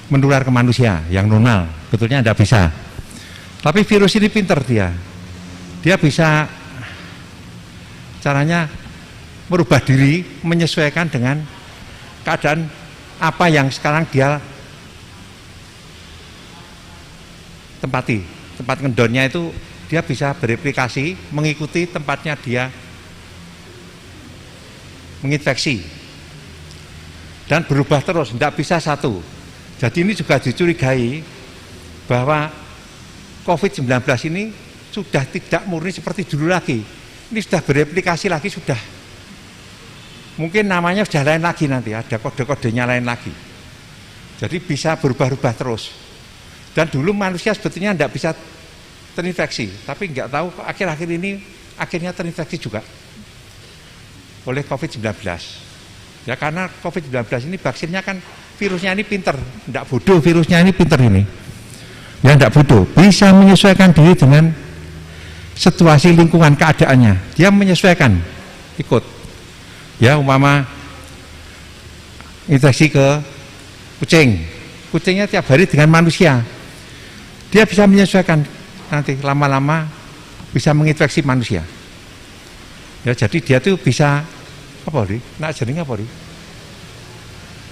menular ke manusia. Yang normal betulnya nggak bisa. Tapi virus ini pinter dia bisa caranya merubah diri, menyesuaikan dengan keadaan apa yang sekarang dia tempati. Tempat ngendonnya itu dia bisa bereplikasi mengikuti tempatnya dia menginfeksi dan berubah terus, tidak bisa satu. Jadi ini juga dicurigai bahwa COVID-19 ini sudah tidak murni seperti dulu lagi. Ini sudah bereplikasi lagi, sudah mungkin namanya sudah lain lagi, nanti ada kode-kodenya lain lagi. Jadi bisa berubah-ubah terus. Dan dulu manusia sebetulnya tidak bisa terinfeksi, tapi nggak tahu akhir-akhir ini akhirnya terinfeksi juga oleh COVID-19. Ya karena COVID-19 ini vaksinnya kan virusnya ini pinter, tidak bodoh, virusnya ini pinter ini. Ya tidak bodoh, bisa menyesuaikan diri dengan situasi lingkungan keadaannya. Dia menyesuaikan, ikut. Ya umpama infeksi ke kucing, kucingnya tiap hari dengan manusia. Dia bisa menyesuaikan, nanti lama-lama bisa menginfeksi manusia. Ya jadi dia tuh bisa apa nih? Nak jaring apa nih?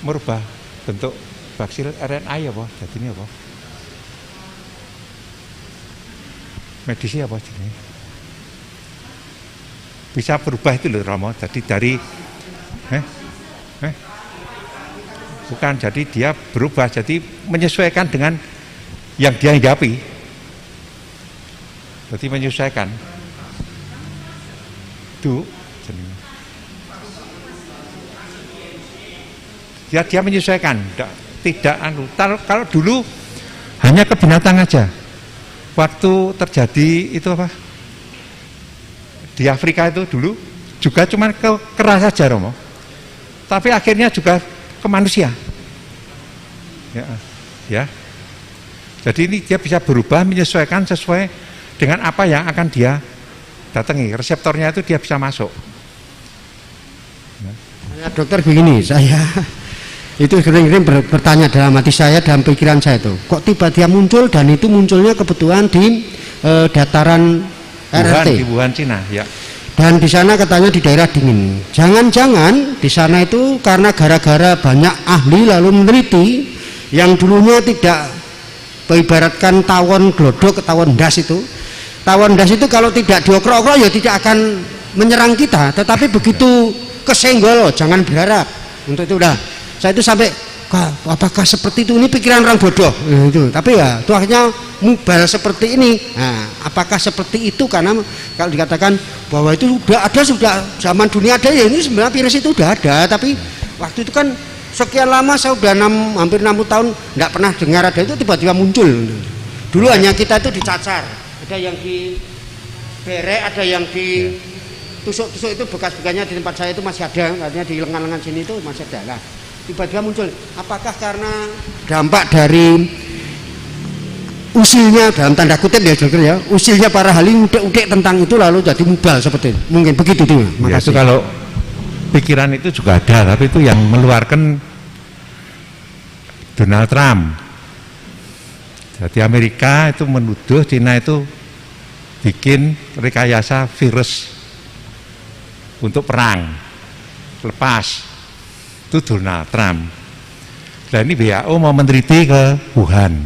Merubah bentuk baksil RNA ya apa? Jadi ini apa? Medisi apa jenis? Bisa berubah itu loh Romo. Jadi dari bukan, jadi dia berubah, jadi menyesuaikan dengan yang dia hadapi. Jadi menyesuaikan. Itu dia menyesuaikan, tidak kalau dulu hanya ke binatang aja. Waktu terjadi itu apa? Di Afrika itu dulu juga cuma ke kera saja Romo. Tapi akhirnya juga ke manusia. Ya. Jadi ini dia bisa berubah, menyesuaikan sesuai dengan apa yang akan dia datangi. Reseptornya itu dia bisa masuk. Ya, dokter begini, saya itu sering-sering bertanya dalam hati saya, dalam pikiran saya itu, kok tiba-tiba muncul, dan itu munculnya kebetulan di dataran RRT di Wuhan, Cina, ya. Dan di sana katanya di daerah dingin. Jangan-jangan di sana itu karena gara-gara banyak ahli lalu meneliti yang dulunya tidak ibaratkan tawon glodok, tawon das itu. Tawon das itu kalau tidak diokrok-okrok ya tidak akan menyerang kita, tetapi begitu kesenggol jangan berharap. Untuk itu udah saya itu sampai, apakah seperti itu, ini pikiran orang bodoh itu. Tapi ya itu akhirnya mubal seperti ini. Nah, apakah seperti itu? Karena kalau dikatakan bahwa itu sudah ada, sudah zaman dunia ada, ya ini sebenarnya virus itu sudah ada, tapi waktu itu kan sekian lama, saya sudah hampir 60 tahun tidak pernah dengar ada itu, tiba-tiba muncul. Dulu hanya kita itu dicacar, ada yang di berek, ada yang di tusuk-tusuk, itu bekas-bekasnya di tempat saya itu masih ada, artinya di lengan-lengan sini itu masih ada lah. Tiba-tiba muncul, apakah karena dampak dari usilnya, dalam tanda kutip ya dokter ya, usilnya para ahli udik-udik tentang itu lalu jadi mubal seperti itu. Mungkin begitu tuh. Ya, itu kalau pikiran itu juga ada, tapi itu yang mengeluarkan Donald Trump. Jadi Amerika itu menuduh Cina itu bikin rekayasa virus untuk perang, lepas. Itu Donald Trump. Dan ini WHO mau meneliti ke Wuhan,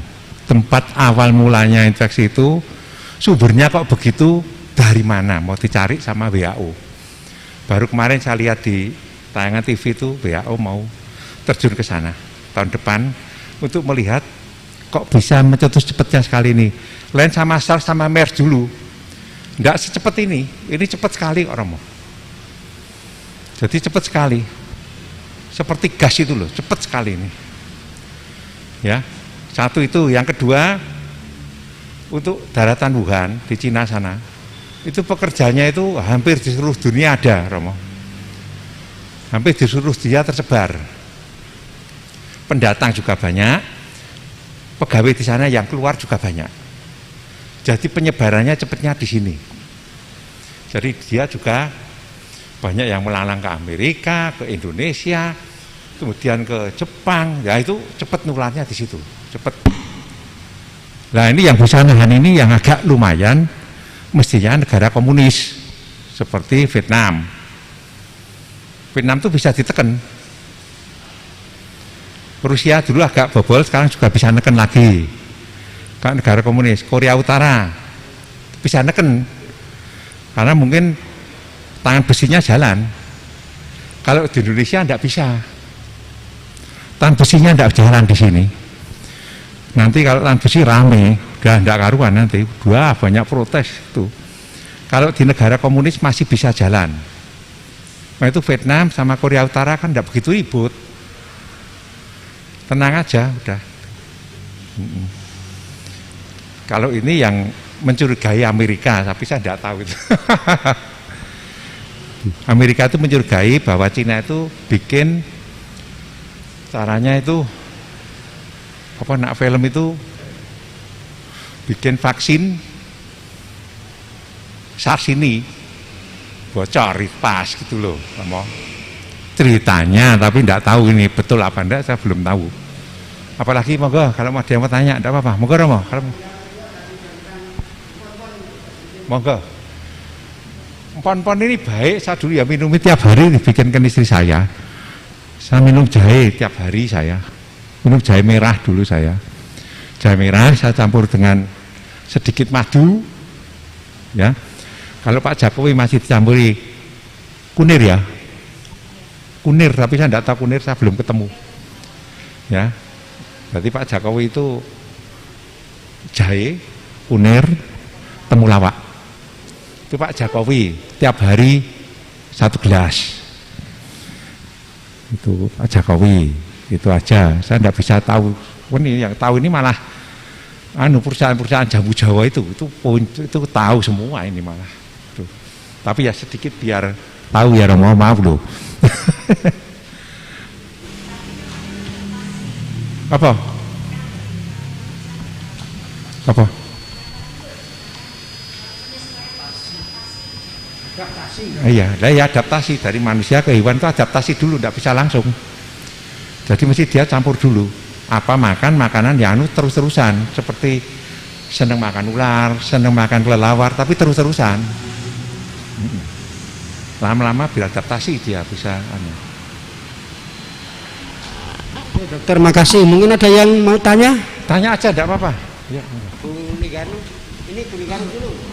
tempat awal mulanya infeksi itu, sumbernya kok begitu, dari mana, mau dicari sama WHO. Baru kemarin saya lihat di tayangan TV itu WHO mau terjun ke sana tahun depan untuk melihat kok bisa mencetus cepatnya sekali ini. Lain sama SARS sama MERS dulu, enggak secepat ini cepat sekali orang mau. Jadi cepat sekali, seperti gas itu loh, cepat sekali ini. Ya, satu itu. Yang kedua, untuk daratan Wuhan di Cina sana, itu pekerjanya itu hampir di seluruh dunia ada, Romo. Hampir di seluruh dunia tersebar. Pendatang juga banyak, pegawai di sana yang keluar juga banyak. Jadi penyebarannya cepatnya di sini. Jadi dia juga banyak yang melalang ke Amerika, ke Indonesia, kemudian ke Jepang. Ya itu cepat nularnya di situ, cepat. Nah ini yang bisa nahan ini yang agak lumayan, mestinya negara komunis seperti Vietnam. Vietnam itu bisa ditekan. Rusia dulu agak bobol, sekarang juga bisa neken lagi. Kan negara komunis. Korea Utara bisa neken, karena mungkin tangan besinya jalan. Kalau di Indonesia tidak bisa, tangan besinya tidak jalan di sini. Nanti kalau tangan besi rame, udah tidak karuan nanti, wah banyak protes itu. Kalau di negara komunis masih bisa jalan. Nah itu Vietnam sama Korea Utara kan tidak begitu ribut. Tenang aja, udah. Kalau ini yang mencurigai Amerika, tapi saya tidak tahu itu. Amerika itu mencurigai bahwa Cina itu bikin caranya itu apa, nak film itu bikin vaksin SARS ini bocor pas gitu loh, ngomong ceritanya, tapi tidak tahu ini betul apa enggak, saya belum tahu. Apalagi monggo kalau ada yang mau tanya, tidak apa-apa, monggo Romo, kalau monggo. Pon-pon ini baik, saya dulu ya minum tiap hari, dibikinkan istri saya. Saya minum jahe tiap hari, saya minum jahe merah dulu saya. Jahe merah saya campur dengan sedikit madu. Ya. Kalau Pak Jokowi masih dicampuri kunir ya. Kunir, tapi saya tidak tahu kunir, saya belum ketemu. Ya. Berarti Pak Jokowi itu jahe, kunir, temulawak. Itu Pak Jokowi tiap hari 1 gelas. Itu Pak Jokowi. Itu aja, saya tidak bisa tahu. Ini yang tahu ini malah perusahaan-perusahaan jamu Jawa itu tahu semua ini malah. Tuh. Tapi ya sedikit biar tahu ya Romo, maaf loh. Apa? Apa? Iya, ya adaptasi dari manusia ke hewan itu adaptasi dulu, tidak bisa langsung. Jadi mesti dia campur dulu. Apa makan makanan yang terus-terusan, seperti senang makan ular, senang makan kelelawar, tapi terus-terusan. Lama-lama beradaptasi dia bisa. Dokter, makasih. Mungkin ada yang mau tanya? Tanya aja, tidak apa-apa. Ya. Ini kulikan dulu.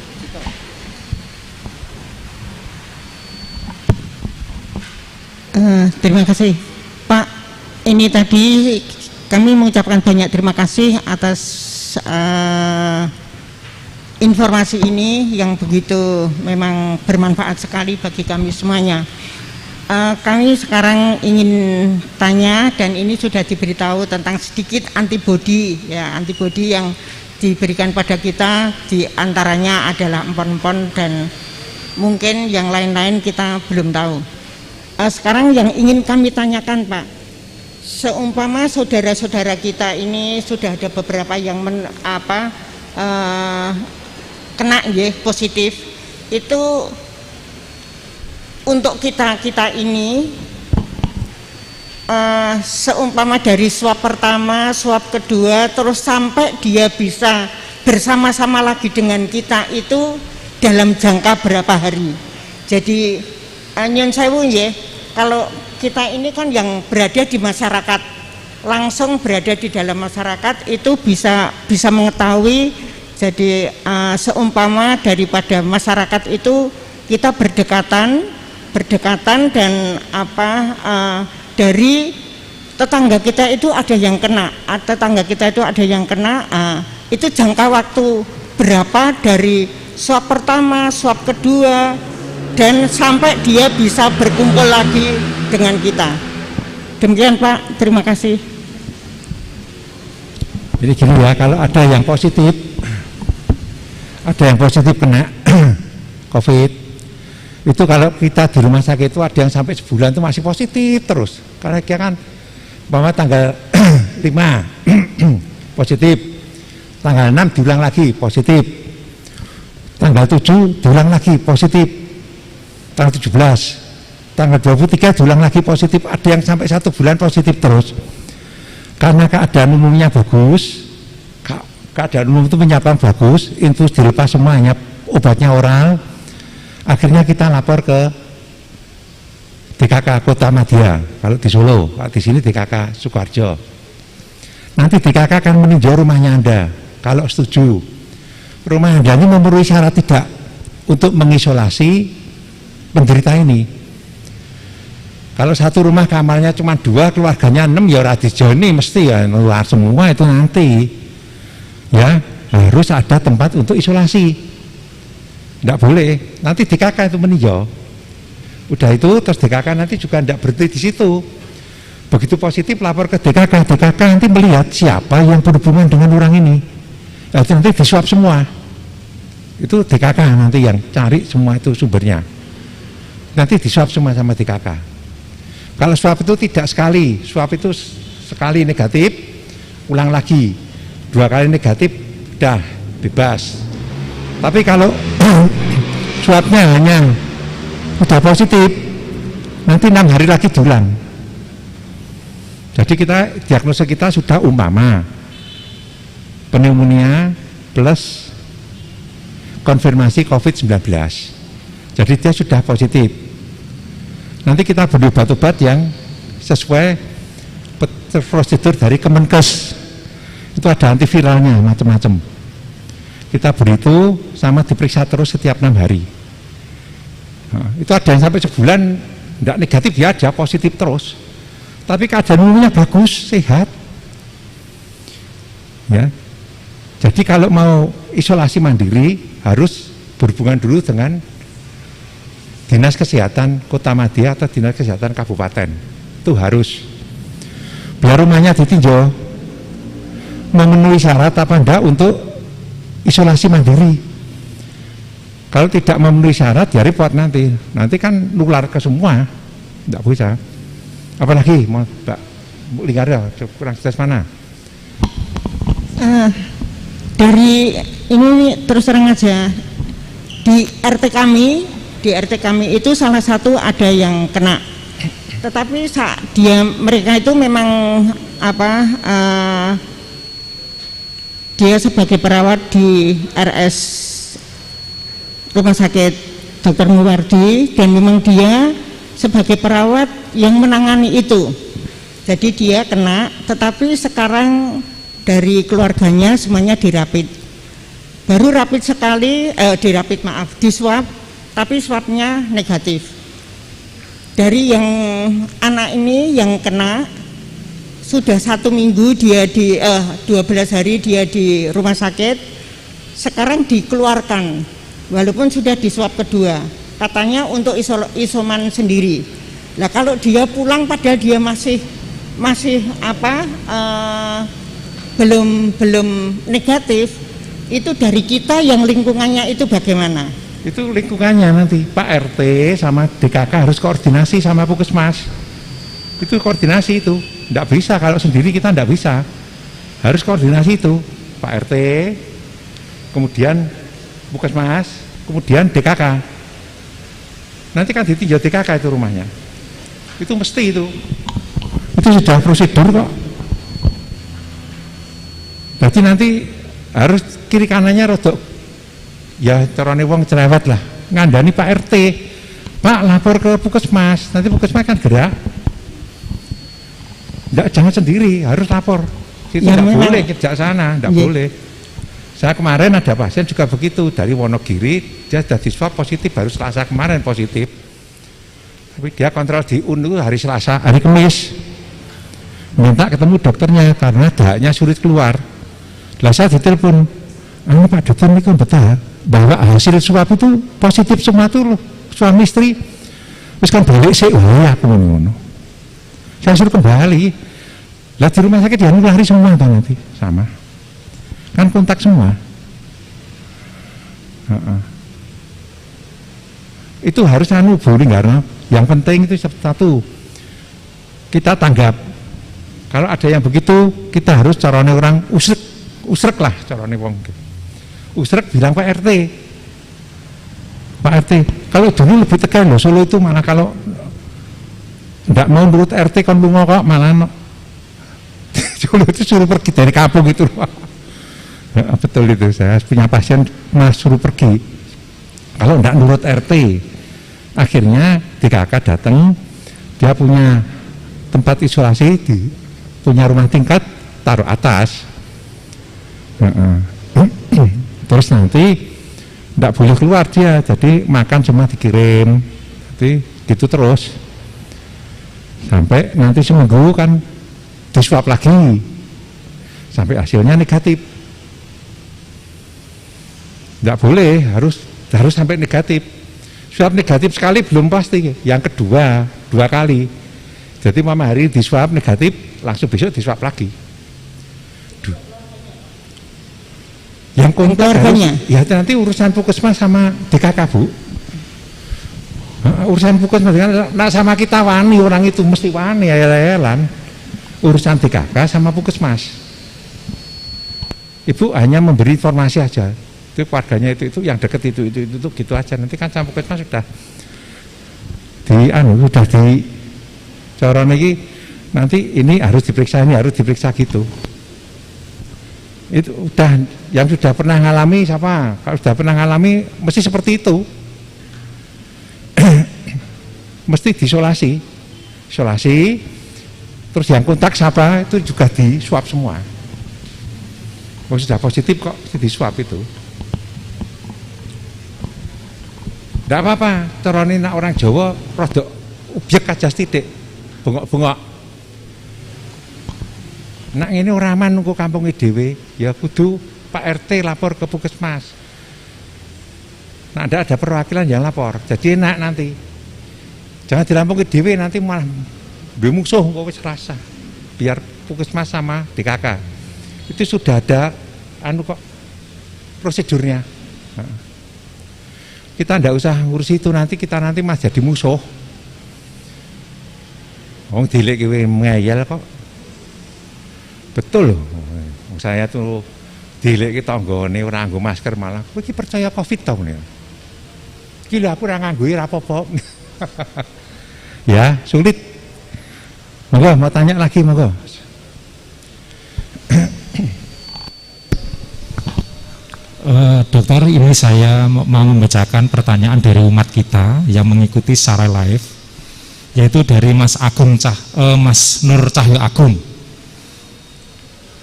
Terima kasih Pak. Ini tadi kami mengucapkan banyak terima kasih atas informasi ini yang begitu memang bermanfaat sekali bagi kami semuanya. Kami sekarang ingin tanya, dan ini sudah diberitahu tentang sedikit antibodi, ya, antibodi yang diberikan pada kita, diantaranya adalah empon-empon dan mungkin yang lain-lain kita belum tahu. Sekarang yang ingin kami tanyakan Pak, seumpama saudara-saudara kita ini sudah ada beberapa yang kena ya, positif, itu untuk kita ini seumpama dari swab pertama, swab kedua, terus sampai dia bisa bersama-sama lagi dengan kita itu dalam jangka berapa hari. Jadi nyun sewu ya, kalau kita ini kan yang berada di masyarakat, langsung berada di dalam masyarakat itu bisa mengetahui. Jadi seumpama daripada masyarakat itu kita berdekatan, berdekatan dan dari tetangga kita itu ada yang kena, itu jangka waktu berapa dari swab pertama, swab kedua, dan sampai dia bisa berkumpul lagi dengan kita. Demikian Pak, terima kasih. Jadi gini ya, kalau ada yang positif kena COVID, itu kalau kita di rumah sakit itu ada yang sampai sebulan itu masih positif terus. Karena dia kan bahwa tanggal 5 positif, tanggal 6 diulang lagi positif, tanggal 7 diulang lagi positif, tanggal 17, tanggal 23 diulang lagi positif. Ada yang sampai 1 bulan positif terus. Karena keadaan umumnya bagus, keadaan umum itu penyerapan bagus, infus dilepas semuanya, obatnya oral. Akhirnya kita lapor ke DKK Kota Madya, kalau di Solo, kalau di sini DKK Sukoharjo. Nanti DKK akan meninjau rumahnya Anda, kalau setuju. Rumah Anda ini memenuhi syarat tidak untuk mengisolasi penderita ini. Kalau satu rumah kamarnya cuma 2, keluarganya 6, ya radis Joni mesti ya luar semua itu nanti. Ya, harus ada tempat untuk isolasi. Tidak boleh, nanti DKK itu meninjau. Udah itu terus DKK nanti juga tidak berhenti di situ. Begitu positif lapor ke DKK, DKK nanti melihat siapa yang berhubungan dengan orang ini. Nanti diswab semua. Itu DKK nanti yang cari semua itu sumbernya. Nanti diswab semua sama DKK. Kalau swab itu tidak sekali, swab itu sekali negatif, ulang lagi. 2 kali negatif, udah bebas. Tapi kalau swabnya hanya udah positif, nanti 6 hari lagi diulang. Jadi diagnosa kita sudah umpama pneumonia plus konfirmasi COVID-19. Jadi dia sudah positif. Nanti kita beri obat-obat yang sesuai prosedur dari Kemenkes. Itu ada antiviralnya macam-macam. Kita beri itu sama diperiksa terus setiap 6 hari. Nah, itu ada yang sampai sebulan tidak negatif, ya ada positif terus. Tapi keadaan umumnya bagus, sehat. Ya. Jadi kalau mau isolasi mandiri harus berhubungan dulu dengan Dinas Kesehatan Kota Madya atau Dinas Kesehatan Kabupaten. Itu harus. Biar rumahnya ditinjau memenuhi syarat apa enggak untuk isolasi mandiri. Kalau tidak memenuhi syarat ya repot nanti. Nanti kan nular ke semua. Tidak bisa. Apalagi mau Mbak Linggar ya, kurang jelas mana? Dari ini terus terang aja di RT kami itu salah satu ada yang kena. Tetapi mereka itu memang dia sebagai perawat di RS Rumah Sakit Dr. Muwardi, dan memang dia sebagai perawat yang menangani itu. Jadi dia kena, tetapi sekarang dari keluarganya semuanya dirapid. Baru rapid sekali, di swab, tapi swabnya negatif. Dari yang anak ini yang kena sudah 1 minggu dia 12 hari dia di rumah sakit, sekarang dikeluarkan walaupun sudah di swab kedua, katanya untuk isoman sendiri. Nah kalau dia pulang padahal dia masih belum negatif, itu dari kita yang lingkungannya itu bagaimana? Itu lingkungannya nanti Pak RT sama DKK harus koordinasi sama Puskesmas. Itu koordinasi itu, tidak bisa kalau sendiri kita tidak bisa. Harus koordinasi itu Pak RT, kemudian Puskesmas, kemudian DKK. Nanti kan ditinjau DKK itu rumahnya. Itu mesti itu. Itu sudah prosedur kok. Berarti nanti harus kiri kanannya rodok. Ya carane wong cerewet lah. Ngandani Pak RT. Pak lapor ke Puskesmas. Nanti Puskesmas kan gerak. Jangan sendiri, harus lapor. Itu tidak boleh kerja sana, tidak boleh. Saya kemarin ada pasien juga begitu dari Wonogiri, dia sudah diswab positif baru Selasa kemarin positif. Tapi dia kontrol di UN itu hari Selasa, hari Kamis. Minta ketemu dokternya karena dahaknya sulit keluar. Lah saya ditelepon, Pak dokter ini kan betah bahwa hasil swab itu positif semua tuh loh, suami istri. Terus kan balik sih, oh ya aku ngono. Saya suruh kembali. Lah di rumah sakit dia nulari semua kan nanti sama. Kan kontak semua. Itu harus boleh karena yang penting itu satu, kita tanggap. Kalau ada yang begitu, kita harus carane orang usrek lah carane wong. Usrek bilang Pak RT. Pak RT, kalau dulu lebih tekan loh, Solo itu malah kalau enggak mau menurut RT kon lunga kok malah Solo itu suruh pergi dari kampung gitu loh. Ya, betul itu, saya punya pasien malah suruh pergi. Kalau enggak nurut RT, akhirnya DKK datang, dia punya tempat isolasi punya rumah tingkat taruh atas. Terus nanti tidak boleh keluar dia, jadi makan cuma dikirim, jadi gitu terus sampai nanti seminggu kan diswab lagi sampai hasilnya negatif. Tidak boleh, harus sampai negatif. Swab negatif sekali belum pasti, yang kedua 2 kali. Jadi mama hari di swab negatif, langsung besok di swab lagi. Yang kontak harus, ya nanti urusan puskesmas sama DKK Bu. Urusan puskesmas nah sama kita wani, orang itu mesti wani ayel-ayelan. Urusan DKK sama puskesmas. Ibu hanya memberi informasi aja. Itu keluarganya itu yang deket itu gitu aja. Nanti kan sama puskesmas sudah di cara ini nanti ini harus diperiksa, ini harus diperiksa gitu. Itu udah yang sudah pernah ngalami siapa? Kalau sudah pernah ngalami mesti seperti itu. Mesti diisolasi. Terus yang kontak siapa itu juga di swab semua. Kalau sudah positif kok di swab itu. Tidak apa-apa, terone nak orang Jawa rodok objek aja titik. Bengok-bengok. Nak ini orang aman nunggu kampung dhewe, ya kudu Pak RT lapor ke puskesmas. Nah, ada perwakilan yang lapor. Jadi enak nanti. Jangan dilampung ke dhewe nanti malah bermusuh kok wis rasa. Biar puskesmas sama DKK. Itu sudah ada kok prosedurnya. Nah, kita ndak usah ngurus itu, nanti kita masih jadi musuh. Wong dilek kowe ngeyel kok. Betul loh. Saya tuh dilek ki tanggane ora nganggo masker malah kowe iki percaya Covid to ngene. Iki lho aku ora nganggo ora apa-apa. Ya, sulit. Monggo mau tanya lagi monggo. Dokter, ini saya mau membacakan pertanyaan dari umat kita yang mengikuti secara live, yaitu dari Mas Nur Cahyo Agung.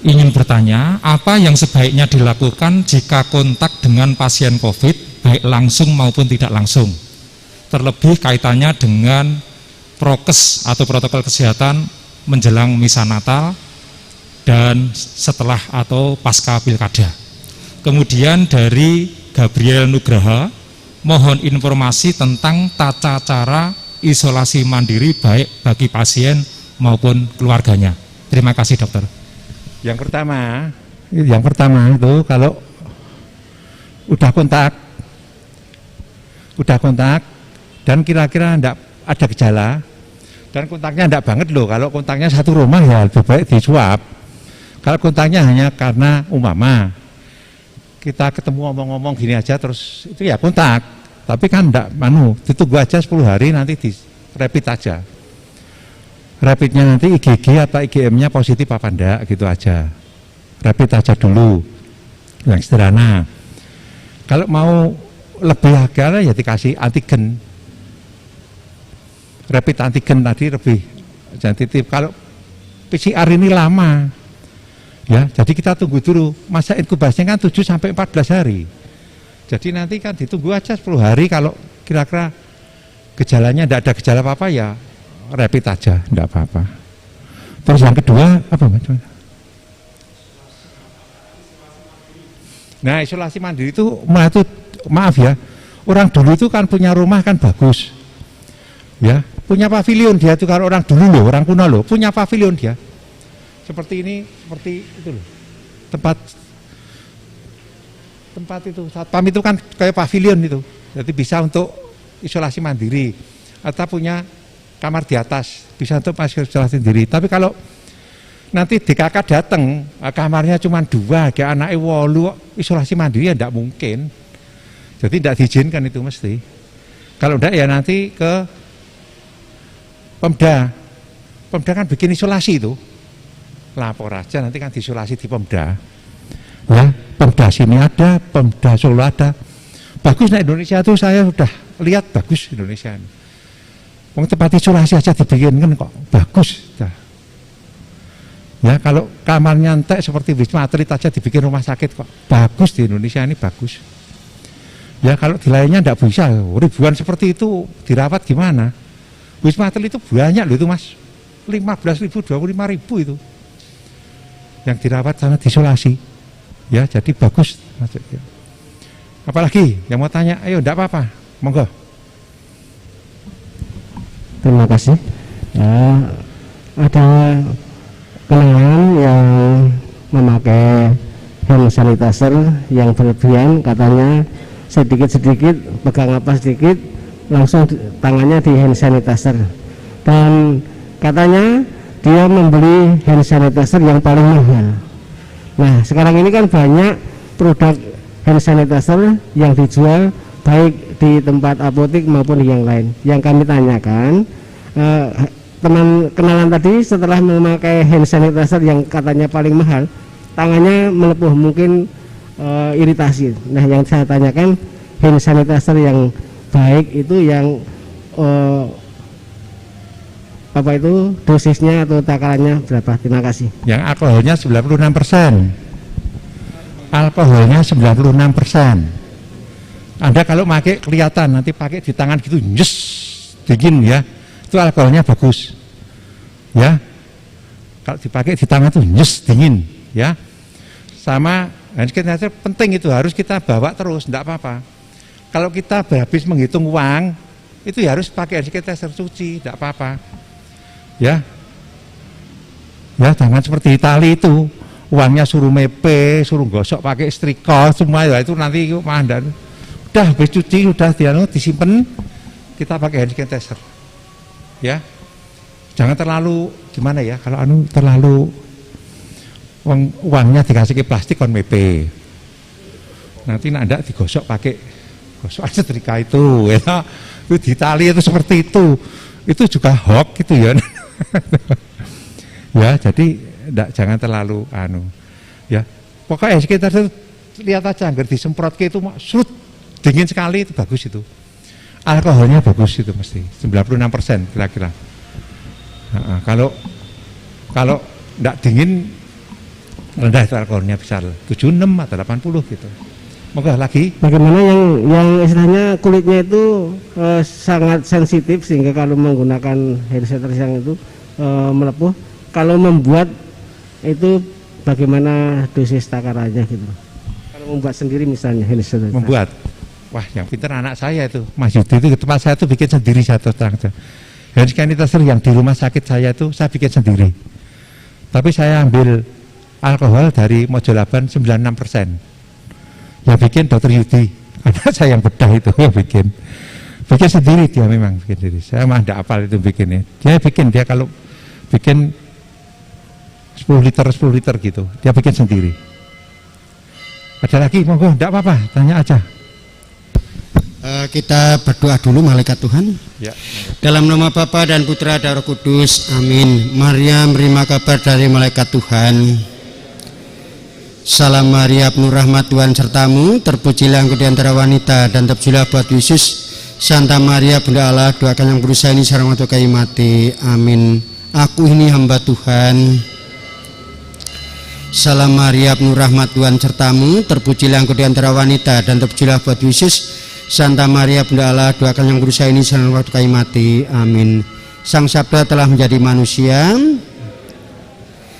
Ingin bertanya, apa yang sebaiknya dilakukan jika kontak dengan pasien COVID, baik langsung maupun tidak langsung? Terlebih kaitannya dengan prokes atau protokol kesehatan menjelang misa Natal dan setelah atau pasca pilkada. Kemudian dari Gabriel Nugraha, mohon informasi tentang tata cara isolasi mandiri baik bagi pasien maupun keluarganya. Terima kasih dokter. Yang pertama itu kalau udah kontak dan kira-kira enggak ada gejala dan kontaknya enggak banget loh, kalau kontaknya satu rumah ya lebih baik diswab. Kalau kontaknya hanya karena umpama kita ketemu ngomong-ngomong gini aja terus itu ya kontak, tapi kan enggak ditunggu aja 10 hari nanti di rapid aja. Rapidnya nanti IgG atau IgM-nya positif apa enggak gitu aja. Rapid aja dulu yang sederhana. Kalau mau lebih agak ya dikasih antigen. Rapid antigen tadi lebih sensitif. Kalau PCR ini lama. Ya, jadi kita tunggu dulu. Masa inkubasinya kan 7 sampai 14 hari. Jadi nanti kan ditunggu aja 10 hari kalau kira-kira gejalanya tidak ada gejala apa-apa ya rapid aja, tidak apa-apa. Terus yang kedua apa Mas? Nah, isolasi mandiri itu maaf ya, orang dulu itu kan punya rumah kan bagus, ya, punya pavilion dia itu. Kalau orang dulu loh, orang kuno loh, punya pavilion dia. Seperti ini, seperti itu loh, tempat itu satpam itu kan kayak pavilion itu, jadi bisa untuk isolasi mandiri, atau punya kamar di atas bisa untuk isolasi mandiri. Tapi kalau nanti DKK datang, kamarnya cuma 2, kayak anaknya 8, isolasi mandiri ya tidak mungkin. Jadi tidak diizinkan itu mesti. Kalau tidak ya nanti ke Pemda. Pemda kan bikin isolasi itu. Lapor aja nanti kan diisolasi di Pemda. Ya, Pemda sini ada, Pemda Solo ada. Bagus nah Indonesia itu, saya sudah lihat bagus Indonesia ini. Tempat isolasi aja dibikinkan kok bagus. Ya, kalau kamarnya entek seperti Wisma Atlet aja dibikin rumah sakit kok bagus di Indonesia ini bagus. Ya, kalau di lainnya enggak bisa, ribuan seperti itu dirawat gimana? Wisma Atlet itu banyak loh itu Mas, 15.000, 25.000 itu yang dirawat sana diisolasi. Ya, jadi bagus. Apalagi yang mau tanya, ayo enggak apa-apa, monggo. Terima kasih. Ya, ada kenangan yang memakai hand sanitizer yang berlebihan, katanya sedikit-sedikit pegang apa sedikit langsung tangannya di hand sanitizer, dan katanya dia membeli hand sanitizer yang paling mahal. Nah, sekarang ini kan banyak produk hand sanitizer yang dijual baik di tempat apotek maupun di yang lain. Yang kami tanyakan, teman kenalan tadi setelah memakai hand sanitizer yang katanya paling mahal, tangannya melepuh, mungkin iritasi. Nah, yang saya tanyakan, hand sanitizer yang baik itu yang apa itu dosisnya atau takarannya berapa? Terima kasih. Yang alkoholnya 96%. Alkoholnya 96%. Anda kalau pakai kelihatan, nanti pakai di tangan gitu, nyes, dingin ya. Itu alkoholnya bagus. Ya. Kalau dipakai di tangan tuh nyes, dingin ya. Sama hand sanitizer penting itu harus kita bawa terus, enggak apa-apa. Kalau kita habis menghitung uang, itu ya harus pakai hand sanitizer cuci, enggak apa-apa. Ya. Ya, jangan seperti Itali itu. Uangnya suruh mepe, suruh gosok pakai strikol semua ya, itu nanti mandan. Udah habis cuci, udah disimpan, kita pakai hand sanitizer. Ya. Jangan terlalu gimana ya, kalau terlalu uangnya dikasih ke plastik kon mepe. Nanti ndak digosok pakai gosokan setrika itu ya. Itu di Italia itu seperti itu. Itu juga hoax gitu ya. Ya, jadi jangan terlalu ya. Pokoknya kita lihat aja, nggak disemprot ke itu surut dingin sekali, itu bagus itu. Alkoholnya bagus itu mesti 96% kira-kira. Kalau enggak dingin rendah itu alkoholnya bisa 76 atau 80 gitu. Moga lagi. Bagaimana yang istilahnya kulitnya itu sangat sensitif sehingga kalau menggunakan hand sanitizer yang itu melepuh. Kalau membuat itu bagaimana dosis takarannya gitu? Kalau membuat sendiri misalnya hand sanitizer. Membuat. Wah, yang pintar anak saya itu, Mas Yudi itu ke tempat saya itu bikin sendiri satu terang. Hand sanitizer yang di rumah sakit saya itu saya bikin sendiri. Tapi saya ambil alkohol dari Mojolaban 96%. Yang bikin Dr. Yudi, karena saya yang bedah itu yang bikin sendiri dia, memang bikin sendiri. Saya mah tidak apal itu bikinnya. Dia bikin, dia kalau bikin 10 liter gitu, dia bikin sendiri. Ada lagi, monggo, tidak apa-apa, tanya aja. Kita berdoa dulu, malaikat Tuhan. Ya. Dalam nama Bapa dan Putra dan Roh Kudus, amin. Maria menerima kabar dari malaikat Tuhan. Salam Maria, penuh rahmat, Tuhan sertamu, terpujilah engkau di antara wanita dan terpujilah buah Yesus. Santa Maria Bunda Allah, doakan yang berusaha ini sekarang waktu kami mati. Amin. Aku ini hamba Tuhan. Salam Maria, penuh rahmat, Tuhan sertamu, terpujilah engkau di antara wanita dan terpujilah buah Yesus. Santa Maria Bunda Allah, doakan yang berusaha ini selama waktu kami mati. Amin. Sang Sabda telah menjadi manusia.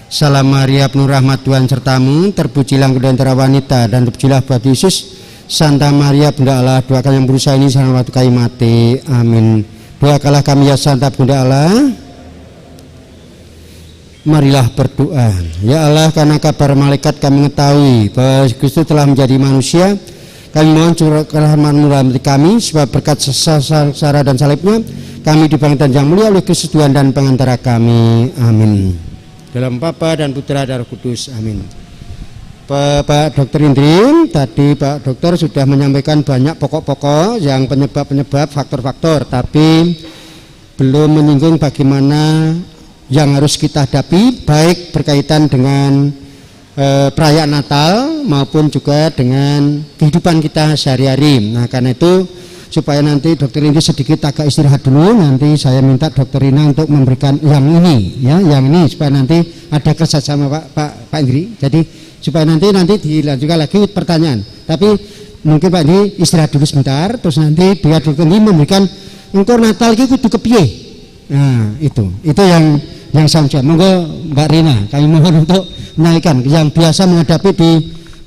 Salam Maria, penuh rahmat Tuhan sertamu, terpujilah engkau di antara wanita, dan terpujilah buah Yesus. Santa Maria Bunda Allah, doakan yang berusaha ini selama waktu kami mati. Amin. Doakanlah kami ya Santa Bunda Allah. Marilah berdoa. Ya Allah, karena kabar malaikat kami mengetahui bahwa Kristus telah menjadi manusia, kami mohon curahkanlah rahmat-Mu dalam hati kami, sebab berkat sengsara dan salibnya kami dibangkitkan yang mulia oleh Kristus Tuhan dan pengantara kami. Amin. Dalam Bapa dan Putra dan Roh Kudus. Amin. Pak Dr. Indri, tadi Pak Dokter sudah menyampaikan banyak pokok-pokok yang penyebab-penyebab, faktor-faktor, tapi belum menyinggung bagaimana yang harus kita hadapi, baik berkaitan dengan perayaan Natal maupun juga dengan kehidupan kita sehari-hari. Nah, karena itu supaya nanti Dokter Indri sedikit agak istirahat dulu, nanti saya minta Dokter Rina untuk memberikan yang ini, ya, yang ini supaya nanti ada kerjasama Pak Indri. Jadi supaya nanti dilanjutkan lagi pertanyaan. Tapi mungkin Pak Indri istirahat dulu sebentar, terus nanti biar Dokter Indri memberikan engkau Natal itu kudu kepiye. Nah, itu yang saya monggo Mbak Rina, kami mohon untuk menaikkan yang biasa menghadapi di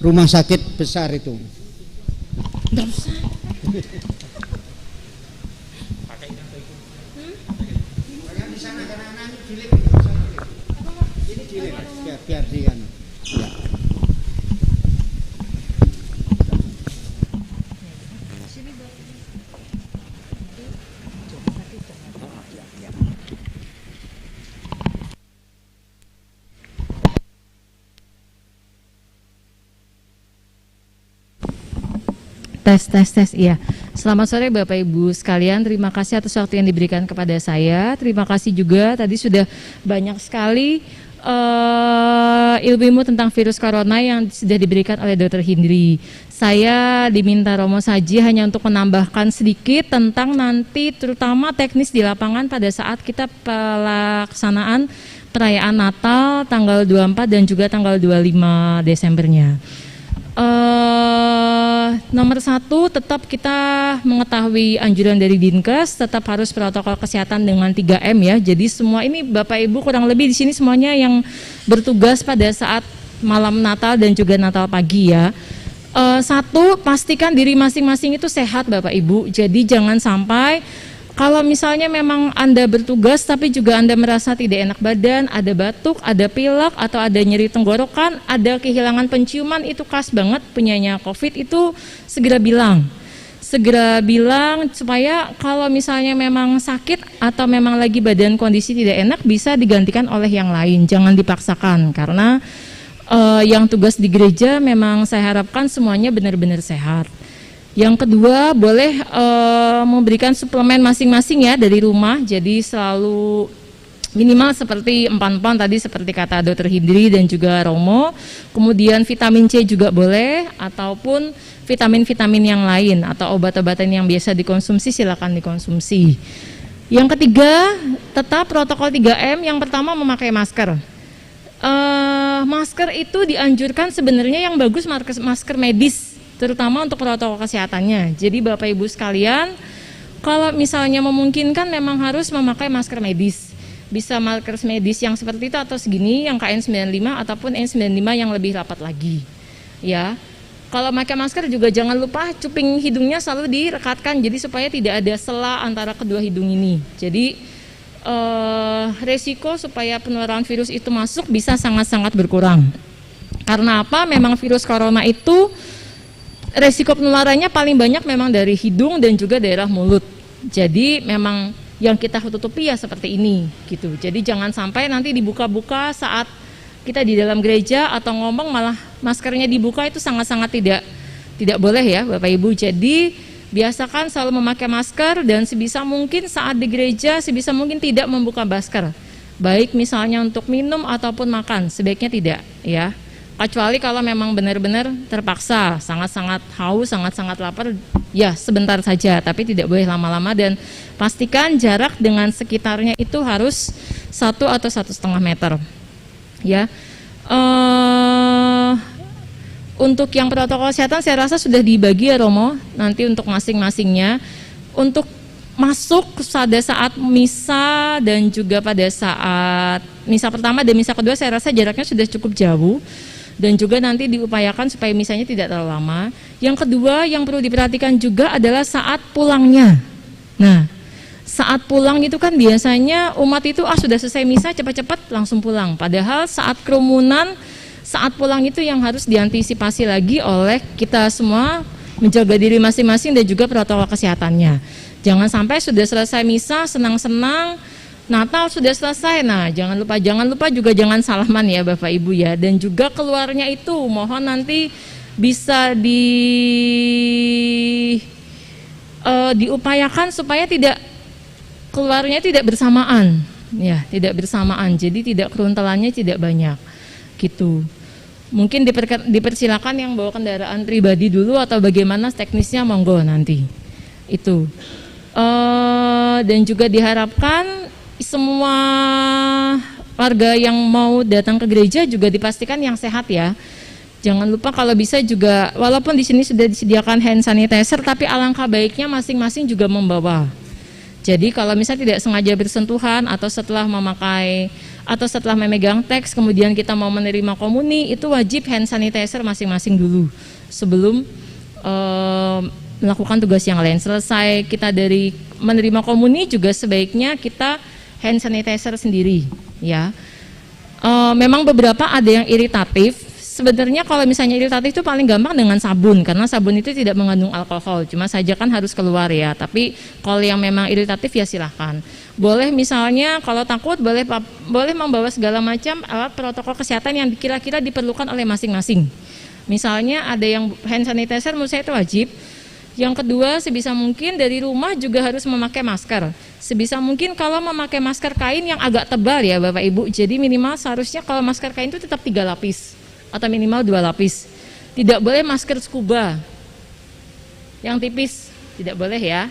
rumah sakit besar itu. Biar dia. Ya. Tes, iya. Selamat sore Bapak Ibu sekalian, terima kasih atas waktu yang diberikan kepada saya. Terima kasih juga tadi sudah banyak sekali ilmu tentang virus corona yang sudah diberikan oleh Dr. Hindri. Saya diminta Romo Saji hanya untuk menambahkan sedikit tentang nanti terutama teknis di lapangan pada saat kita pelaksanaan perayaan Natal tanggal 24 dan juga tanggal 25 Desembernya. Nomor satu, tetap kita mengetahui anjuran dari Dinkes, tetap harus protokol kesehatan dengan 3M ya. Jadi semua ini Bapak Ibu kurang lebih di sini semuanya yang bertugas pada saat malam Natal dan juga Natal pagi ya. Satu, pastikan diri masing-masing itu sehat Bapak Ibu. Jadi jangan sampai kalau misalnya memang Anda bertugas tapi juga Anda merasa tidak enak badan, ada batuk, ada pilek, atau ada nyeri tenggorokan, ada kehilangan penciuman, itu khas banget punyanya COVID, itu segera bilang. Segera bilang supaya kalau misalnya memang sakit atau memang lagi badan kondisi tidak enak bisa digantikan oleh yang lain, jangan dipaksakan karena yang tugas di gereja memang saya harapkan semuanya benar-benar sehat. Yang kedua, boleh memberikan suplemen masing-masing ya dari rumah, jadi selalu minimal seperti empan-empan tadi seperti kata Dr. Hindri dan juga Romo, kemudian vitamin C juga boleh, ataupun vitamin-vitamin yang lain atau obat-obatan yang biasa dikonsumsi silakan dikonsumsi. Yang ketiga, tetap protokol 3M, yang pertama memakai masker. Masker itu dianjurkan sebenarnya yang bagus masker medis, terutama untuk protokol kesehatannya. Jadi Bapak Ibu sekalian, kalau misalnya memungkinkan memang harus memakai masker medis. Bisa masker medis yang seperti itu atau segini, yang KN95 ataupun N95 yang lebih rapat lagi. Ya. Kalau pakai masker juga jangan lupa cuping hidungnya selalu direkatkan, jadi supaya tidak ada sela antara kedua hidung ini. Jadi resiko supaya penularan virus itu masuk bisa sangat-sangat berkurang. Karena apa? Memang virus corona itu resiko penularannya paling banyak memang dari hidung dan juga daerah mulut. Jadi memang yang kita tutupi ya seperti ini gitu. Jadi jangan sampai nanti dibuka-buka saat kita di dalam gereja atau ngomong malah maskernya dibuka, itu sangat-sangat tidak boleh ya Bapak Ibu. Jadi biasakan selalu memakai masker dan sebisa mungkin saat di gereja sebisa mungkin tidak membuka masker. Baik misalnya untuk minum ataupun makan, sebaiknya tidak ya. Kecuali kalau memang benar-benar terpaksa, sangat-sangat haus, sangat-sangat lapar, ya sebentar saja, tapi tidak boleh lama-lama, dan pastikan jarak dengan sekitarnya itu harus 1 atau 1,5 meter. Ya, untuk yang protokol kesehatan saya rasa sudah dibagi ya Romo, nanti untuk masing-masingnya. Untuk masuk pada saat misa dan juga pada saat misa pertama dan misa kedua saya rasa jaraknya sudah cukup jauh. Dan juga nanti diupayakan supaya misanya tidak terlalu lama. Yang kedua yang perlu diperhatikan juga adalah saat pulangnya. Nah, saat pulang itu kan biasanya umat itu sudah selesai misa cepat-cepat langsung pulang. Padahal saat kerumunan, saat pulang itu yang harus diantisipasi lagi oleh kita semua, menjaga diri masing-masing dan juga protokol kesehatannya. Jangan sampai sudah selesai misa senang-senang, Natal sudah selesai. Nah, jangan lupa juga jangan salaman ya Bapak Ibu ya. Dan juga keluarnya itu mohon nanti bisa diupayakan supaya keluarnya tidak bersamaan. Ya, tidak bersamaan. Jadi tidak keruntelannya tidak banyak. Gitu. Mungkin dipersilakan yang bawa kendaraan pribadi dulu atau bagaimana teknisnya monggo nanti. Itu. Dan juga diharapkan semua warga yang mau datang ke gereja juga dipastikan yang sehat ya. Jangan lupa kalau bisa juga, walaupun di sini sudah disediakan hand sanitizer, tapi alangkah baiknya masing-masing juga membawa. Jadi kalau misalnya tidak sengaja bersentuhan atau setelah memakai atau setelah memegang teks kemudian kita mau menerima komuni, itu wajib hand sanitizer masing-masing dulu sebelum melakukan tugas yang lain. Selesai kita dari menerima komuni juga sebaiknya kita hand sanitizer sendiri ya. Memang beberapa ada yang iritatif. Sebenarnya kalau misalnya iritatif itu paling gampang dengan sabun, karena sabun itu tidak mengandung alkohol, cuma saja kan harus keluar ya. Tapi kalau yang memang iritatif ya silahkan. Boleh misalnya kalau takut boleh membawa segala macam alat protokol kesehatan yang kira-kira diperlukan oleh masing-masing. Misalnya ada yang hand sanitizer menurut saya itu wajib. Yang kedua, sebisa mungkin dari rumah juga harus memakai masker. Sebisa mungkin kalau memakai masker kain yang agak tebal ya Bapak Ibu. Jadi minimal seharusnya kalau masker kain itu tetap 3 lapis atau minimal 2 lapis. Tidak boleh masker scuba yang tipis, tidak boleh ya.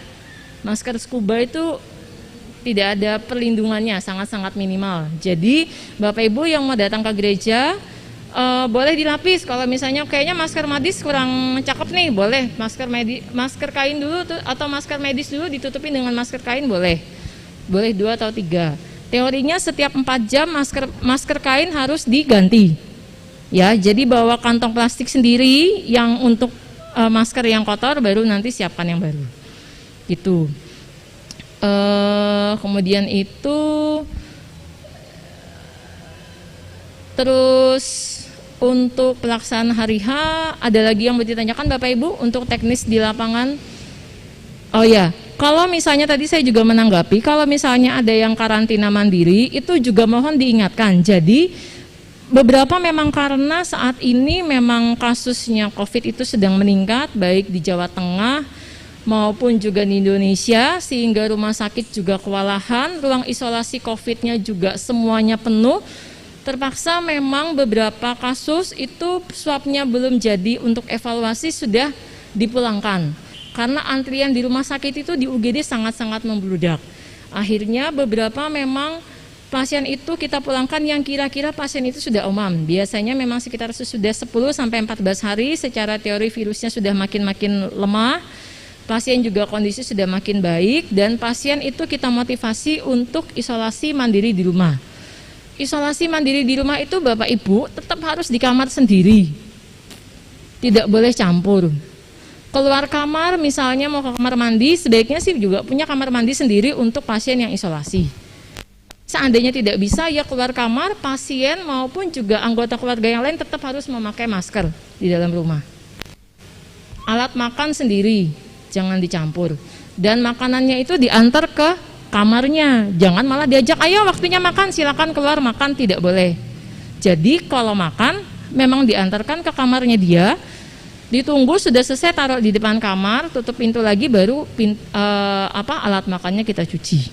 Masker scuba itu tidak ada perlindungannya, sangat-sangat minimal. Jadi Bapak Ibu yang mau datang ke gereja boleh dilapis. Kalau misalnya kayaknya masker medis kurang cakep nih, boleh masker kain dulu atau masker medis dulu ditutupin dengan masker kain boleh 2 atau 3. Teorinya setiap 4 jam masker kain harus diganti ya. Jadi bawa kantong plastik sendiri yang untuk masker yang kotor, baru nanti siapkan yang baru gitu. Kemudian itu terus untuk pelaksanaan hari H, ada lagi yang mau ditanyakan Bapak Ibu untuk teknis di lapangan? Oh ya, kalau misalnya tadi saya juga menanggapi, kalau misalnya ada yang karantina mandiri, itu juga mohon diingatkan. Jadi beberapa memang karena saat ini memang kasusnya COVID itu sedang meningkat, baik di Jawa Tengah maupun juga di Indonesia, sehingga rumah sakit juga kewalahan, ruang isolasi COVID-nya juga semuanya penuh. Terpaksa memang beberapa kasus itu swabnya belum jadi, untuk evaluasi sudah dipulangkan karena antrian di rumah sakit itu di UGD sangat-sangat membludak. Akhirnya beberapa memang pasien itu kita pulangkan yang kira-kira pasien itu sudah omam. Biasanya memang sekitar sudah 10-14 hari, secara teori virusnya sudah makin lemah, pasien juga kondisi sudah makin baik, dan pasien itu kita motivasi untuk isolasi mandiri di rumah. Isolasi mandiri di rumah itu Bapak Ibu tetap harus di kamar sendiri, tidak boleh campur. Keluar kamar misalnya mau ke kamar mandi, sebaiknya sih juga punya kamar mandi sendiri untuk pasien yang isolasi. Seandainya tidak bisa ya keluar kamar, pasien maupun juga anggota keluarga yang lain tetap harus memakai masker di dalam rumah. Alat makan sendiri, jangan dicampur. Dan makanannya itu diantar ke kamarnya, jangan malah diajak, ayo waktunya makan silakan keluar makan, tidak boleh. Jadi kalau makan memang diantarkan ke kamarnya dia, ditunggu sudah selesai taruh di depan kamar, tutup pintu lagi, baru alat makannya kita cuci.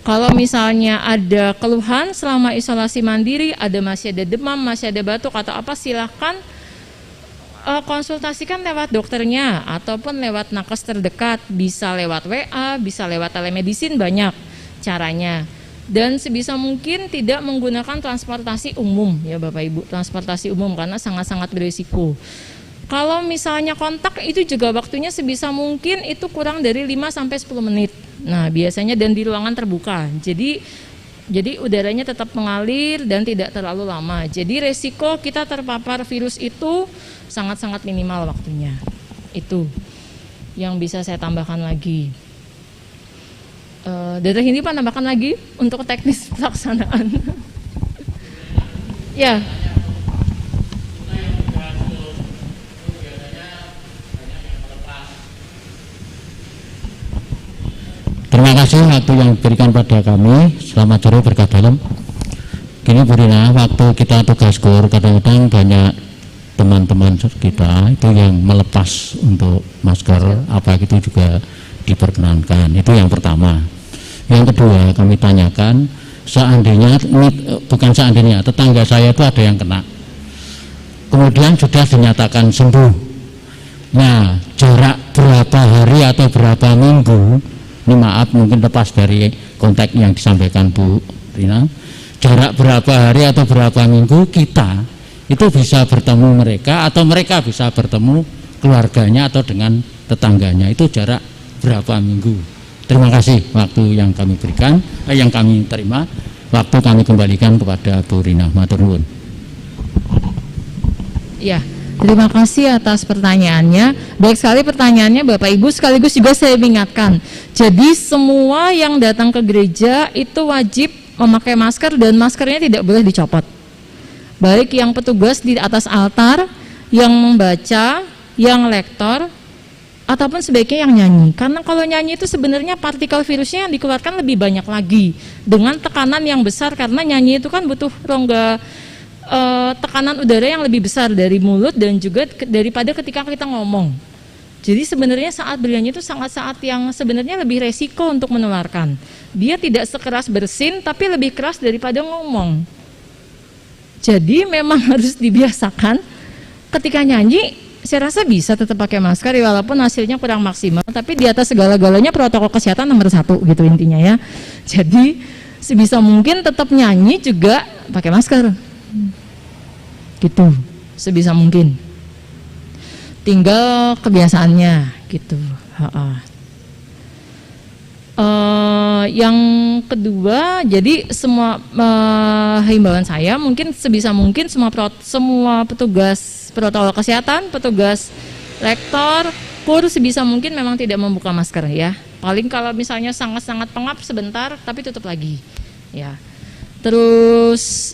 Kalau misalnya ada keluhan selama isolasi mandiri, masih ada demam, masih ada batuk atau apa, silakan konsultasikan lewat dokternya ataupun lewat nakes terdekat, bisa lewat WA, bisa lewat telemedicine, banyak caranya. Dan sebisa mungkin tidak menggunakan transportasi umum ya Bapak Ibu, transportasi umum karena sangat-sangat berisiko. Kalau misalnya kontak itu juga waktunya sebisa mungkin itu kurang dari 5-10 menit. Nah biasanya dan di ruangan terbuka. Jadi udaranya tetap mengalir dan tidak terlalu lama. Jadi resiko kita terpapar virus itu sangat-sangat minimal waktunya. Itu yang bisa saya tambahkan lagi. Dr. Hindi Pak tambahkan lagi untuk teknis pelaksanaan. Ya. Terima kasih waktu yang diberikan pada kami. Selamat sore, berkah dalam. Gini Bu Rina, waktu kita tugas kur kadang-kadang banyak teman-teman kita itu yang melepas untuk masker apa itu juga diperkenankan. Itu yang pertama. Yang kedua kami tanyakan, seandainya ini bukan seandainya, tetangga saya itu ada yang kena, kemudian sudah dinyatakan sembuh. Nah, jarak berapa hari atau berapa minggu, ini maaf mungkin lepas dari konteks yang disampaikan Bu Rina, jarak berapa hari atau berapa minggu kita itu bisa bertemu mereka atau mereka bisa bertemu keluarganya atau dengan tetangganya, itu jarak berapa minggu. Terima kasih waktu yang kami berikan, yang kami terima, waktu kami kembalikan kepada Bu Rina. Matur nuwun. Ya, terima kasih atas pertanyaannya. Baik sekali pertanyaannya Bapak Ibu, sekaligus juga saya ingatkan. Jadi semua yang datang ke gereja itu wajib memakai masker dan maskernya tidak boleh dicopot. Baik yang petugas di atas altar, yang membaca, yang lektor, ataupun sebaiknya yang nyanyi. Karena kalau nyanyi itu sebenarnya partikel virusnya yang dikeluarkan lebih banyak lagi dengan tekanan yang besar, karena nyanyi itu kan butuh rongga tekanan udara yang lebih besar dari mulut dan juga daripada ketika kita ngomong. Jadi sebenarnya saat bernyanyi itu saat yang sebenarnya lebih resiko untuk menularkan. Dia tidak sekeras bersin tapi lebih keras daripada ngomong. Jadi memang harus dibiasakan ketika nyanyi. Saya rasa bisa tetap pakai masker ya, walaupun hasilnya kurang maksimal, tapi di atas segala-galanya protokol kesehatan nomor 1 gitu intinya ya. Jadi sebisa mungkin tetap nyanyi juga pakai masker gitu, sebisa mungkin, tinggal kebiasaannya gitu. Yang kedua, jadi semua himbauan saya mungkin sebisa mungkin semua petugas protokol kesehatan, petugas rektor, kur sebisa mungkin memang tidak membuka masker ya. Paling kalau misalnya sangat-sangat pengap sebentar, tapi tutup lagi ya. Terus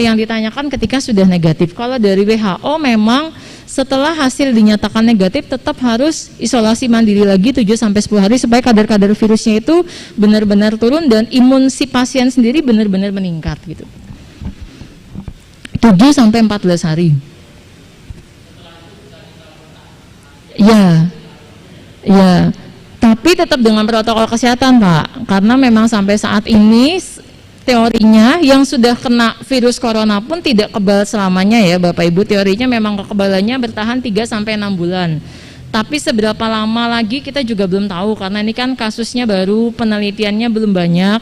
yang ditanyakan ketika sudah negatif, kalau dari WHO memang setelah hasil dinyatakan negatif tetap harus isolasi mandiri lagi 7-10 hari supaya kadar-kadar virusnya itu benar-benar turun dan imun si pasien sendiri benar-benar meningkat gitu. 7-14 hari. Ya, tapi tetap dengan protokol kesehatan Pak, karena memang sampai saat ini teorinya yang sudah kena virus corona pun tidak kebal selamanya ya Bapak Ibu. Teorinya memang kekebalannya bertahan 3-6 bulan. Tapi seberapa lama lagi kita juga belum tahu, karena ini kan kasusnya baru, penelitiannya belum banyak.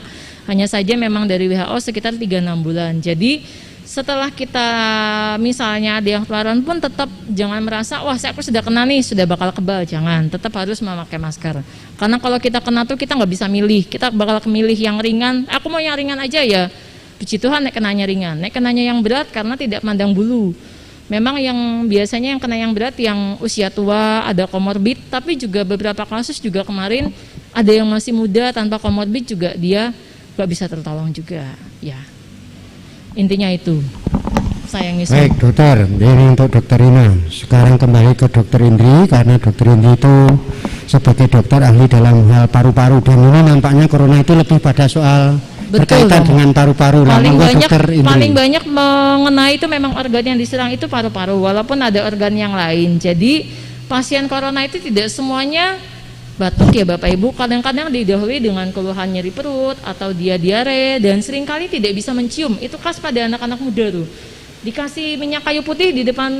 Hanya saja memang dari WHO sekitar 3-6 bulan. Jadi setelah kita misalnya ada yang ketularan pun tetap jangan merasa wah aku sudah kena nih, sudah bakal kebal. Jangan, tetap harus memakai masker. Karena kalau kita kena tuh kita nggak bisa milih, kita bakal milih yang ringan. Aku mau yang ringan aja ya, puji Tuhan nek kenanya ringan. Nek kenanya yang berat karena tidak mandang bulu. Memang yang biasanya yang kena yang berat yang usia tua, ada komorbid, tapi juga beberapa kasus juga kemarin ada yang masih muda tanpa komorbid juga dia nggak bisa tertolong juga ya. Intinya itu. Sayangi semua. Baik dokter, ini untuk dokter Rina. Sekarang kembali ke dokter Indri, karena dokter Indri itu sebagai dokter ahli dalam hal paru-paru, dan ini nampaknya corona itu lebih pada soal berkaitan dengan paru-paru. Paling banyak mengenai itu memang organ yang diserang itu paru-paru, walaupun ada organ yang lain. Jadi pasien corona itu tidak semuanya batuk ya Bapak Ibu, kadang-kadang didahului dengan keluhan nyeri perut atau dia diare dan seringkali tidak bisa mencium. Itu khas pada anak-anak muda tuh. Dikasih minyak kayu putih di depan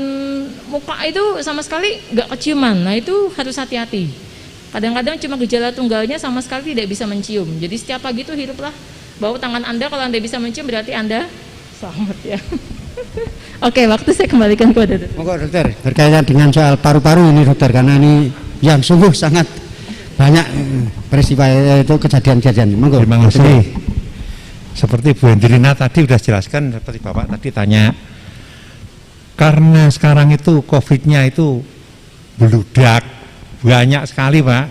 muka itu sama sekali nggak keciuman. Nah itu harus hati-hati. Kadang-kadang cuma gejala tunggalnya sama sekali tidak bisa mencium. Jadi setiap pagi itu hiruplah bau tangan Anda, kalau Anda bisa mencium berarti Anda selamat ya. Oke, waktu saya kembalikan kepada dokter. Monggo dokter, berkaitan dengan soal paru-paru ini dokter, karena ini yang sungguh sangat banyak peristiwa itu kejadian-kejadian. Monggo. Terima kasih. Seperti Bu Hendrina tadi sudah jelaskan, seperti Bapak tadi tanya, karena sekarang itu COVID-nya itu beludak, banyak sekali Pak.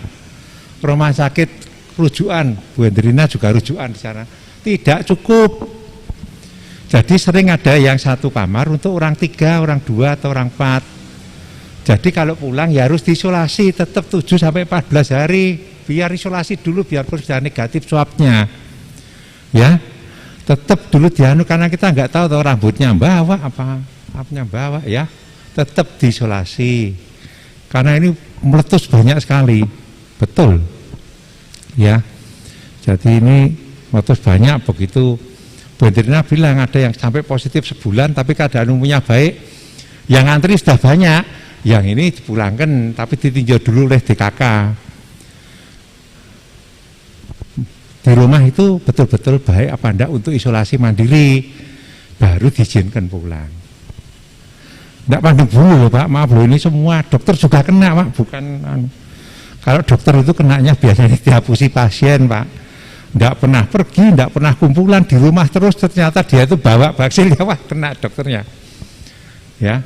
Rumah sakit rujukan, Bu Hendrina juga rujukan di sana, tidak cukup. Jadi sering ada yang satu kamar untuk orang 3, orang 2, atau orang 4. Jadi kalau pulang ya harus diisolasi tetap 7-14 hari, biar isolasi dulu biarpun sudah negatif swabnya. Ya, tetap dulu dianu, karena kita nggak tahu tuh rambutnya bawa apanya bawa, ya tetap diisolasi. Karena ini meletus banyak sekali, betul. Ya, jadi ini meletus banyak. Begitu Bu Hendrina bilang ada yang sampai positif sebulan tapi keadaan umumnya baik, yang antri sudah banyak, yang ini dipulangkan tapi ditinjau dulu oleh DKK. Di rumah itu betul-betul baik apa enggak untuk isolasi mandiri, baru diizinkan pulang. Enggak pandang bulu Pak, maaf loh, ini semua dokter juga kena Pak, bukan kalau dokter itu kenanya biasanya dihapusi pasien Pak. Enggak pernah pergi, enggak pernah kumpulan, di rumah terus, ternyata dia itu bawa vaksin, wah kena dokternya. Ya.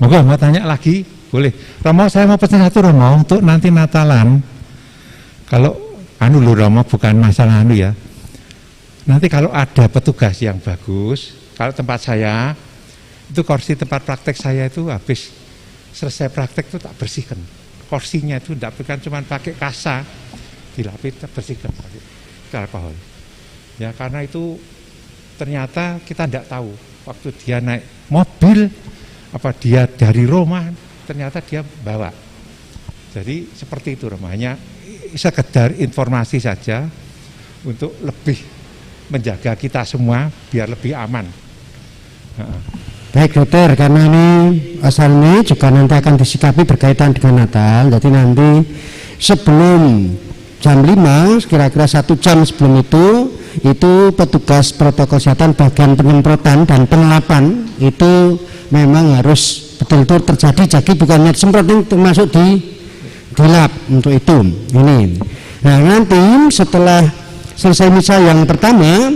Moga mau tanya lagi, boleh. Romo, saya mau pesan satu Romo, untuk nanti Natalan. Kalau anu lho Romo, bukan masalah anu ya. Nanti kalau ada petugas yang bagus, kalau tempat saya itu kursi tempat praktek saya itu habis selesai praktek itu tak bersihkan. Kursinya itu enggak bukan cuma pakai kasa, dilapis, tak bersihkan pakai alkohol. Ya, karena itu ternyata kita tidak tahu waktu dia naik mobil apa dia dari rumah, ternyata dia bawa. Jadi seperti itu namanya, sekedar informasi saja untuk lebih menjaga kita semua biar lebih aman. Baik dokter, karena ini asal ini juga nanti akan disikapi berkaitan dengan Natal. Jadi nanti sebelum jam 5, kira-kira 1 jam sebelum itu petugas protokol kesehatan bagian penyemprotan dan pengelapan itu memang harus betul-betul terjadi. Jadi bukannya disemprot, ini termasuk di lab untuk itu. Ini. Nah nanti setelah selesai misa yang pertama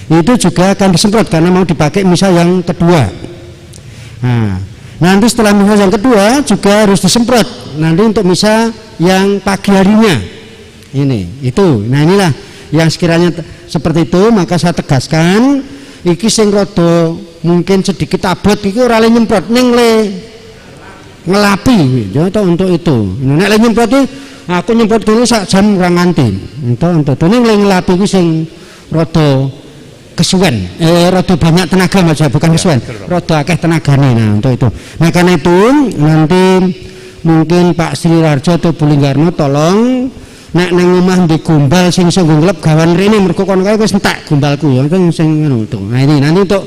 itu juga akan disemprot karena mau dipakai misa yang kedua. Nah nanti setelah misa yang kedua juga harus disemprot nanti untuk misa yang pagi harinya. Ini itu, nah inilah yang sekiranya seperti itu, maka saya tegaskan iki sing rada mungkin sedikit abot iki ora le nyemprot ning le ngelapi ya untuk itu. Nek le nyemprot aku nyemprot dulu sak jam ora nganti. Untuk ning le ngelapi iki sing rada kesuwen, rada banyak tenaga Mas, bukan kesuwen, rada akeh tenagane. Nah untuk itu. Nah karena itu nanti mungkin Pak Sri Rarjo atau Bu Linggarno tolong nek nang omah ndek gombal sing iso nglep gawan rene mergo kono kae wis entek gombalku ya sing ngono to. Nah ini nanti untuk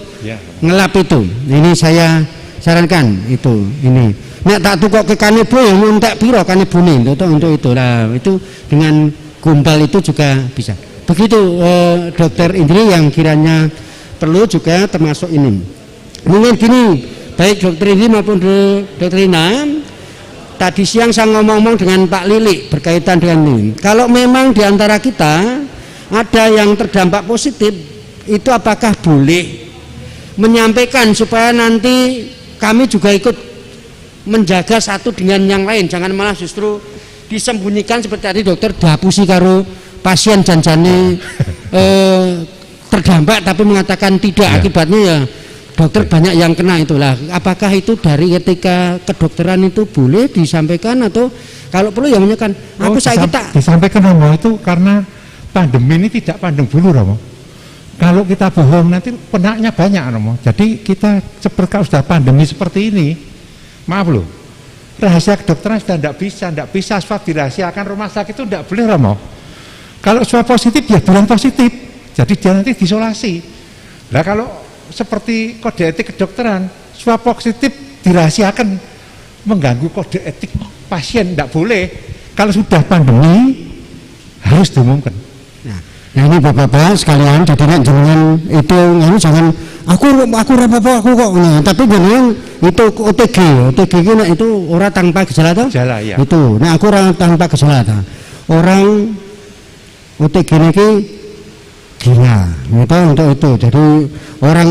ngelap itu. Ini saya sarankan itu ini. Nek tak tukokke kanebo ya entek pira kanebone untuk itu. Nah itu dengan gombal itu juga bisa. Begitu Dokter Indri yang kiranya perlu juga termasuk ini. Mungkin gini, baik Dokter Indri maupun Dokter Rina. Tadi siang saya ngomong-ngomong dengan Pak Lili berkaitan dengan ini. Kalau memang di antara kita ada yang terdampak positif, itu apakah boleh menyampaikan supaya nanti kami juga ikut menjaga satu dengan yang lain, jangan malah justru disembunyikan seperti tadi dokter dihapusi karo pasien janjane terdampak tapi mengatakan tidak, akibatnya ya dokter banyak yang kena itulah. Apakah itu dari etika kedokteran itu boleh disampaikan atau kalau perlu ya menyampaikan? Aku saya kita disampaikan Romo itu karena pandemi ini tidak pandang bulu Romo. Kalau kita bohong nanti penaknya banyak Romo. Jadi kita seperti sudah pandemi seperti ini, maaf loh, rahasia kedokteran sudah tidak bisa swab dirahasiakan rumah sakit itu tidak boleh Romo. Kalau swab positif ya bilang positif, jadi dia nanti diisolasi. Nah kalau seperti kode etik kedokteran, swab positif dirahasiakan mengganggu kode etik pasien, tidak boleh. Kalau sudah pandemi harus diumumkan. Nah ini bapak-bapak sekalian, jadi jangan itu jangan aku apa aku kok. Nah, tapi benar itu OTG itu orang tanpa gejala toh? Gejala ya. Itu. Nah, aku orang tanpa gejala toh. Orang OTG ini gila, untuk itu. Jadi orang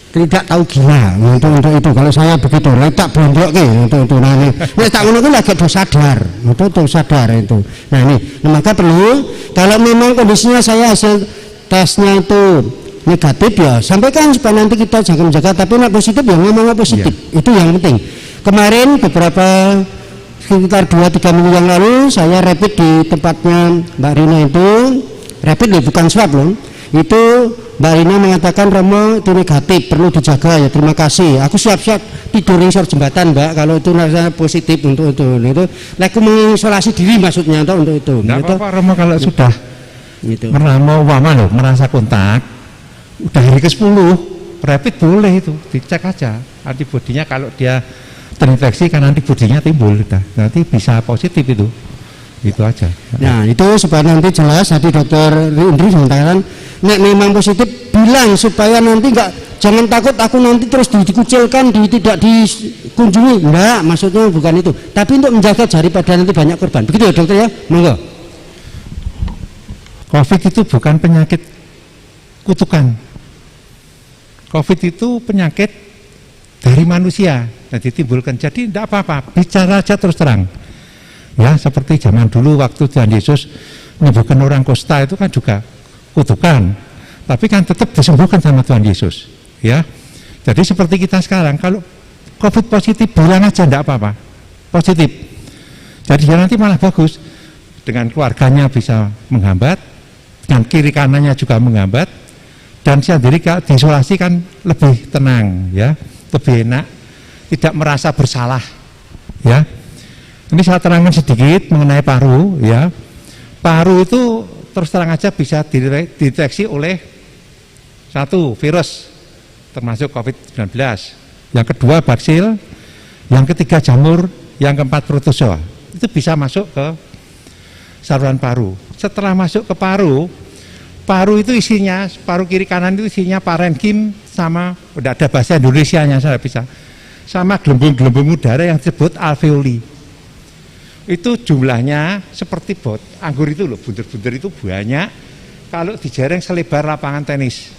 tidak tahu gila untuk itu. Kalau saya begitu, tak bondok untuk itu. Nah, ini tak ngono ku lagi sadar, untuk sadar itu. Nah ini, maka perlu kalau memang kondisinya saya hasil tesnya itu negatif ya, sampaikan supaya nanti kita jangan menjaga. Tapi nak positif ya ngomongnya positif, itu yang penting. Kemarin beberapa sekitar 2-3 minggu yang lalu saya rapid di tempatnya Mbak Rina itu, rapid bukan swab loh. Itu Mbak Rina mengatakan Romo itu negatif, perlu dijaga ya, terima kasih. Aku siap-siap tidur di jembatan Mbak kalau itu rasa positif untuk itu. Aku mengisolasi diri maksudnya untuk itu. Tidak apa-apa Romo kalau sudah gitu. Merasa kontak, udah hari ke-10 rapid boleh itu, dicek aja antibodinya. Kalau dia terinfeksi kan antibodinya timbul, nanti bisa positif itu aja. Nah itu supaya nanti jelas, tadi dokter Indri mengatakan nek memang positif bilang supaya nanti jangan takut aku nanti terus dikucilkan, tidak dikunjungi, enggak, maksudnya bukan itu, tapi untuk menjaga daripada nanti banyak korban, begitu ya dokter ya, monggo. COVID itu bukan penyakit kutukan, COVID itu penyakit dari manusia, dan ditimbulkan, jadi tidak apa-apa, bicara aja terus terang. Ya, seperti zaman dulu waktu Tuhan Yesus menyembuhkan orang kusta itu kan juga kutukan, tapi kan tetap disembuhkan sama Tuhan Yesus. Ya, jadi seperti kita sekarang, kalau COVID positif bilang aja tidak apa-apa, positif. Jadi ya nanti malah bagus, dengan keluarganya bisa menghambat, dengan kiri kanannya juga menghambat, dan sendiri diisolasi kan lebih tenang, ya, lebih enak, tidak merasa bersalah, ya. Ini saya terangkan sedikit mengenai paru, ya. Paru itu terus terang aja bisa dideteksi oleh satu virus, termasuk COVID-19. Yang kedua baksil, yang ketiga jamur, yang keempat protozoa. Itu bisa masuk ke saluran paru. Setelah masuk ke paru, paru itu isinya, paru kiri kanan itu isinya parenkim sama, udah ada bahasa Indonesianya saya bisa, sama gelembung-gelembung udara yang disebut alveoli. Itu jumlahnya seperti bot anggur itu loh, bunder-bunder itu banyak, kalau dijareng selebar lapangan tenis.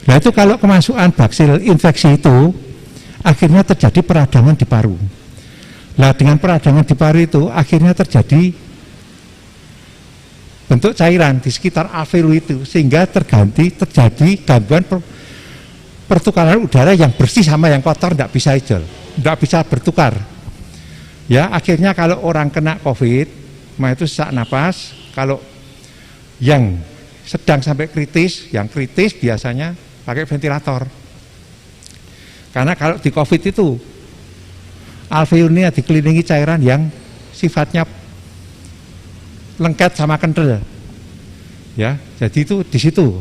Nah itu kalau kemasukan baksil infeksi itu akhirnya terjadi peradangan di paru. Nah dengan peradangan di paru itu akhirnya terjadi bentuk cairan di sekitar alveoli itu, sehingga terjadi gangguan pertukaran udara yang bersih sama yang kotor, tidak bisa hijau, tidak bisa bertukar. Ya, akhirnya kalau orang kena COVID, itu sesak napas. Kalau yang sedang sampai kritis, yang kritis biasanya pakai ventilator. Karena kalau di COVID itu alveolnya dikelilingi cairan yang sifatnya lengket sama kental. Ya, jadi itu di situ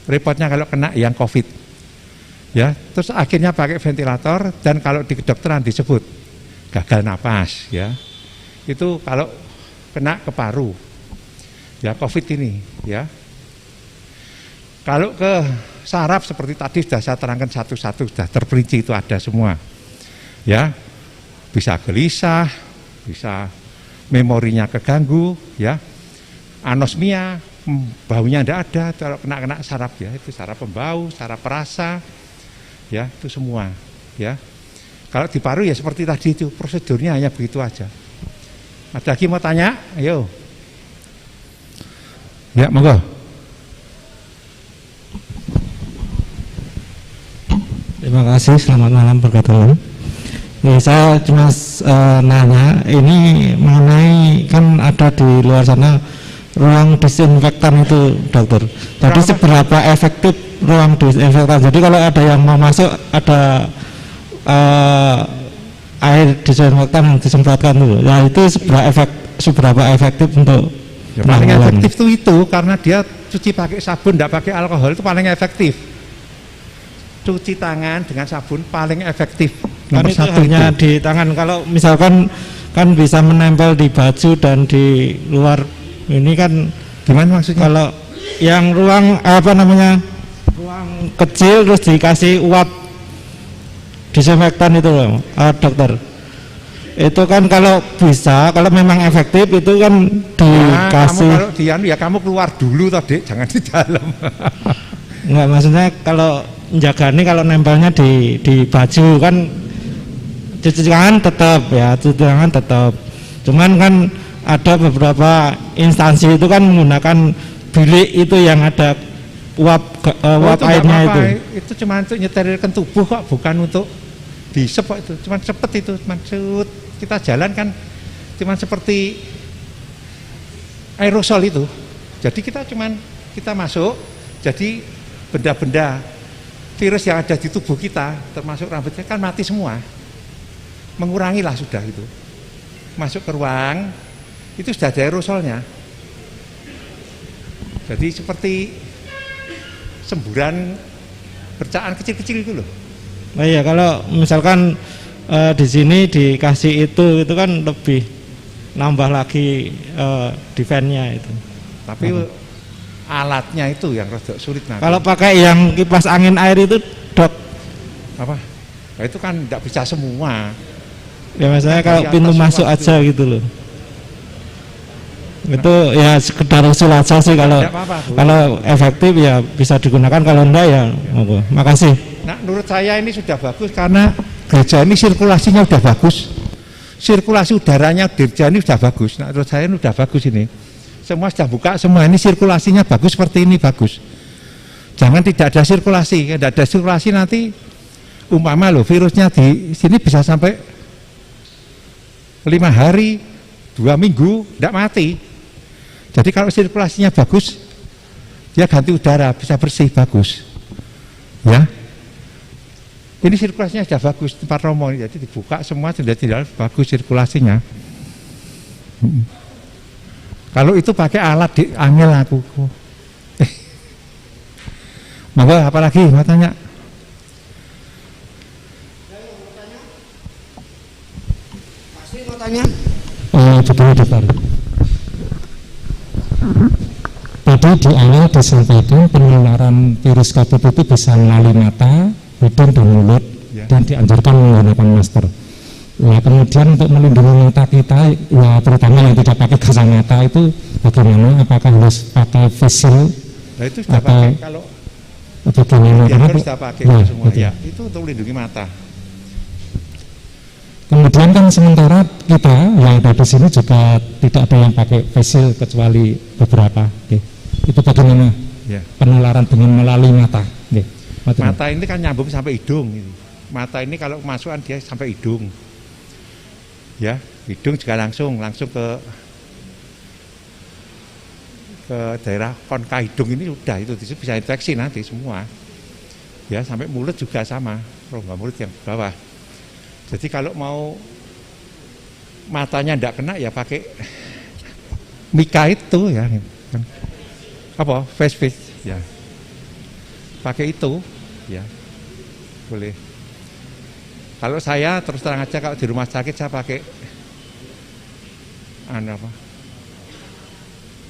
repotnya kalau kena yang COVID. Ya, terus akhirnya pakai ventilator, dan kalau di kedokteran disebut gagal napas, ya. Itu kalau kena ke paru, ya COVID ini, ya. Kalau ke saraf seperti tadi sudah saya terangkan satu-satu, sudah terperinci, itu ada semua, ya. Bisa gelisah, bisa memorinya keganggu, ya. Anosmia, baunya tidak ada kalau kena saraf, ya. Itu saraf pembau, saraf perasa, ya, itu semua, ya. Kalau di paru ya seperti tadi itu, prosedurnya hanya begitu aja. Ada lagi mau tanya? Ayo. Ya, monggo. Terima kasih, selamat malam, berkat Tuhan. Saya cuma nanya, ini mengenai, kan ada di luar sana ruang disinfektan itu dokter. Jadi seberapa efektif ruang disinfektan? Jadi kalau ada yang mau masuk, ada air disinfektan yang disemprotkan dulu, ya itu seberapa efektif untuk ya, paling efektif itu karena dia cuci pakai sabun, tidak pakai alkohol, itu paling efektif. Cuci tangan dengan sabun paling efektif. Kan itu hanya di tangan, kalau misalkan kan bisa menempel di baju dan di luar ini kan gimana maksudnya? Kalau yang ruang apa namanya, ruang kecil terus dikasih uap disinfektan itu loh, dokter. Itu kan kalau bisa, kalau memang efektif itu kan dikasih. Kamu kalau ya kamu keluar dulu tadi, jangan di dalam. Enggak, maksudnya kalau menjagani, kalau nempelnya di baju kan cuci tangan tetap ya, cuci tangan tetap. Cuman kan ada beberapa instansi itu kan menggunakan bilik itu yang ada uap airnya itu. Itu cuma untuk nyeterilkan tubuh kok, bukan untuk disep kok itu. Cuma cepet itu, maksud kita jalan kan cuma seperti aerosol itu. Jadi kita masuk, jadi benda-benda virus yang ada di tubuh kita, termasuk rambutnya kan mati semua. Mengurangilah sudah itu. Masuk ke ruang, itu sudah ada aerosolnya. Jadi seperti semburan bercaan kecil-kecil itu loh. Oh iya, kalau misalkan di sini dikasih itu kan lebih nambah lagi defense-nya itu. Tapi alatnya itu yang rada sulit nanti. Kalau pakai yang kipas angin air itu, Dok, apa? Nah, itu kan tidak bisa semua. Ya maksudnya kalau pintu masuk aja itu. Gitu loh. Itu ya sekedar usul aja sih, kalau efektif ya bisa digunakan, kalau enggak ya monggo. Makasih. Nah, menurut saya ini sudah bagus karena gereja ini sirkulasinya sudah bagus. Sirkulasi udaranya gereja ini sudah bagus. Nah, menurut saya ini sudah bagus ini. Semua sudah buka, semua ini sirkulasinya bagus seperti ini, bagus. Jangan tidak ada sirkulasi. Tidak ada sirkulasi nanti umpama loh virusnya di sini bisa sampai 5 hari, 2 minggu tidak mati. Jadi kalau sirkulasinya bagus, dia ganti udara, bisa bersih, bagus. Ya, ini sirkulasinya sudah bagus tempat Romo, jadi dibuka semua sudah tidak bagus sirkulasinya. Kalau itu pakai alat di angel aku. Monggo, apa lagi mau tanya? Pasti mau tanya? Begini dokter. Tadi di awal disampaikan penularan virus COVID itu bisa melalui mata, hidung dan mulut, dan dianjurkan menggunakan masker. Nah, kemudian untuk melindungi mata kita, ya terutama yang tidak pakai kacamata itu bagaimana? Apakah harus pakai face shield? Nah, itu sudah pakai kalau bagaimana? Ya, harus sudah pakai ya, semua. Ya, itu untuk melindungi mata. Kemudian kan sementara kita yang ada di sini juga tidak ada yang pakai face shield kecuali beberapa. Itu bagaimana? Ya. Penularan dengan melalui mata. Mata ini kan nyambung sampai hidung. Mata ini kalau kemasukan dia sampai hidung. Ya, hidung juga langsung ke daerah konka hidung ini udah itu bisa infeksi nanti semua. Ya, sampai mulut juga sama, rongga mulut yang bawah. Jadi kalau mau matanya tidak kena ya pakai mika itu ya. Apa? Face ya. Pakai itu ya. Boleh. Kalau saya terus terang aja kalau di rumah sakit saya pakai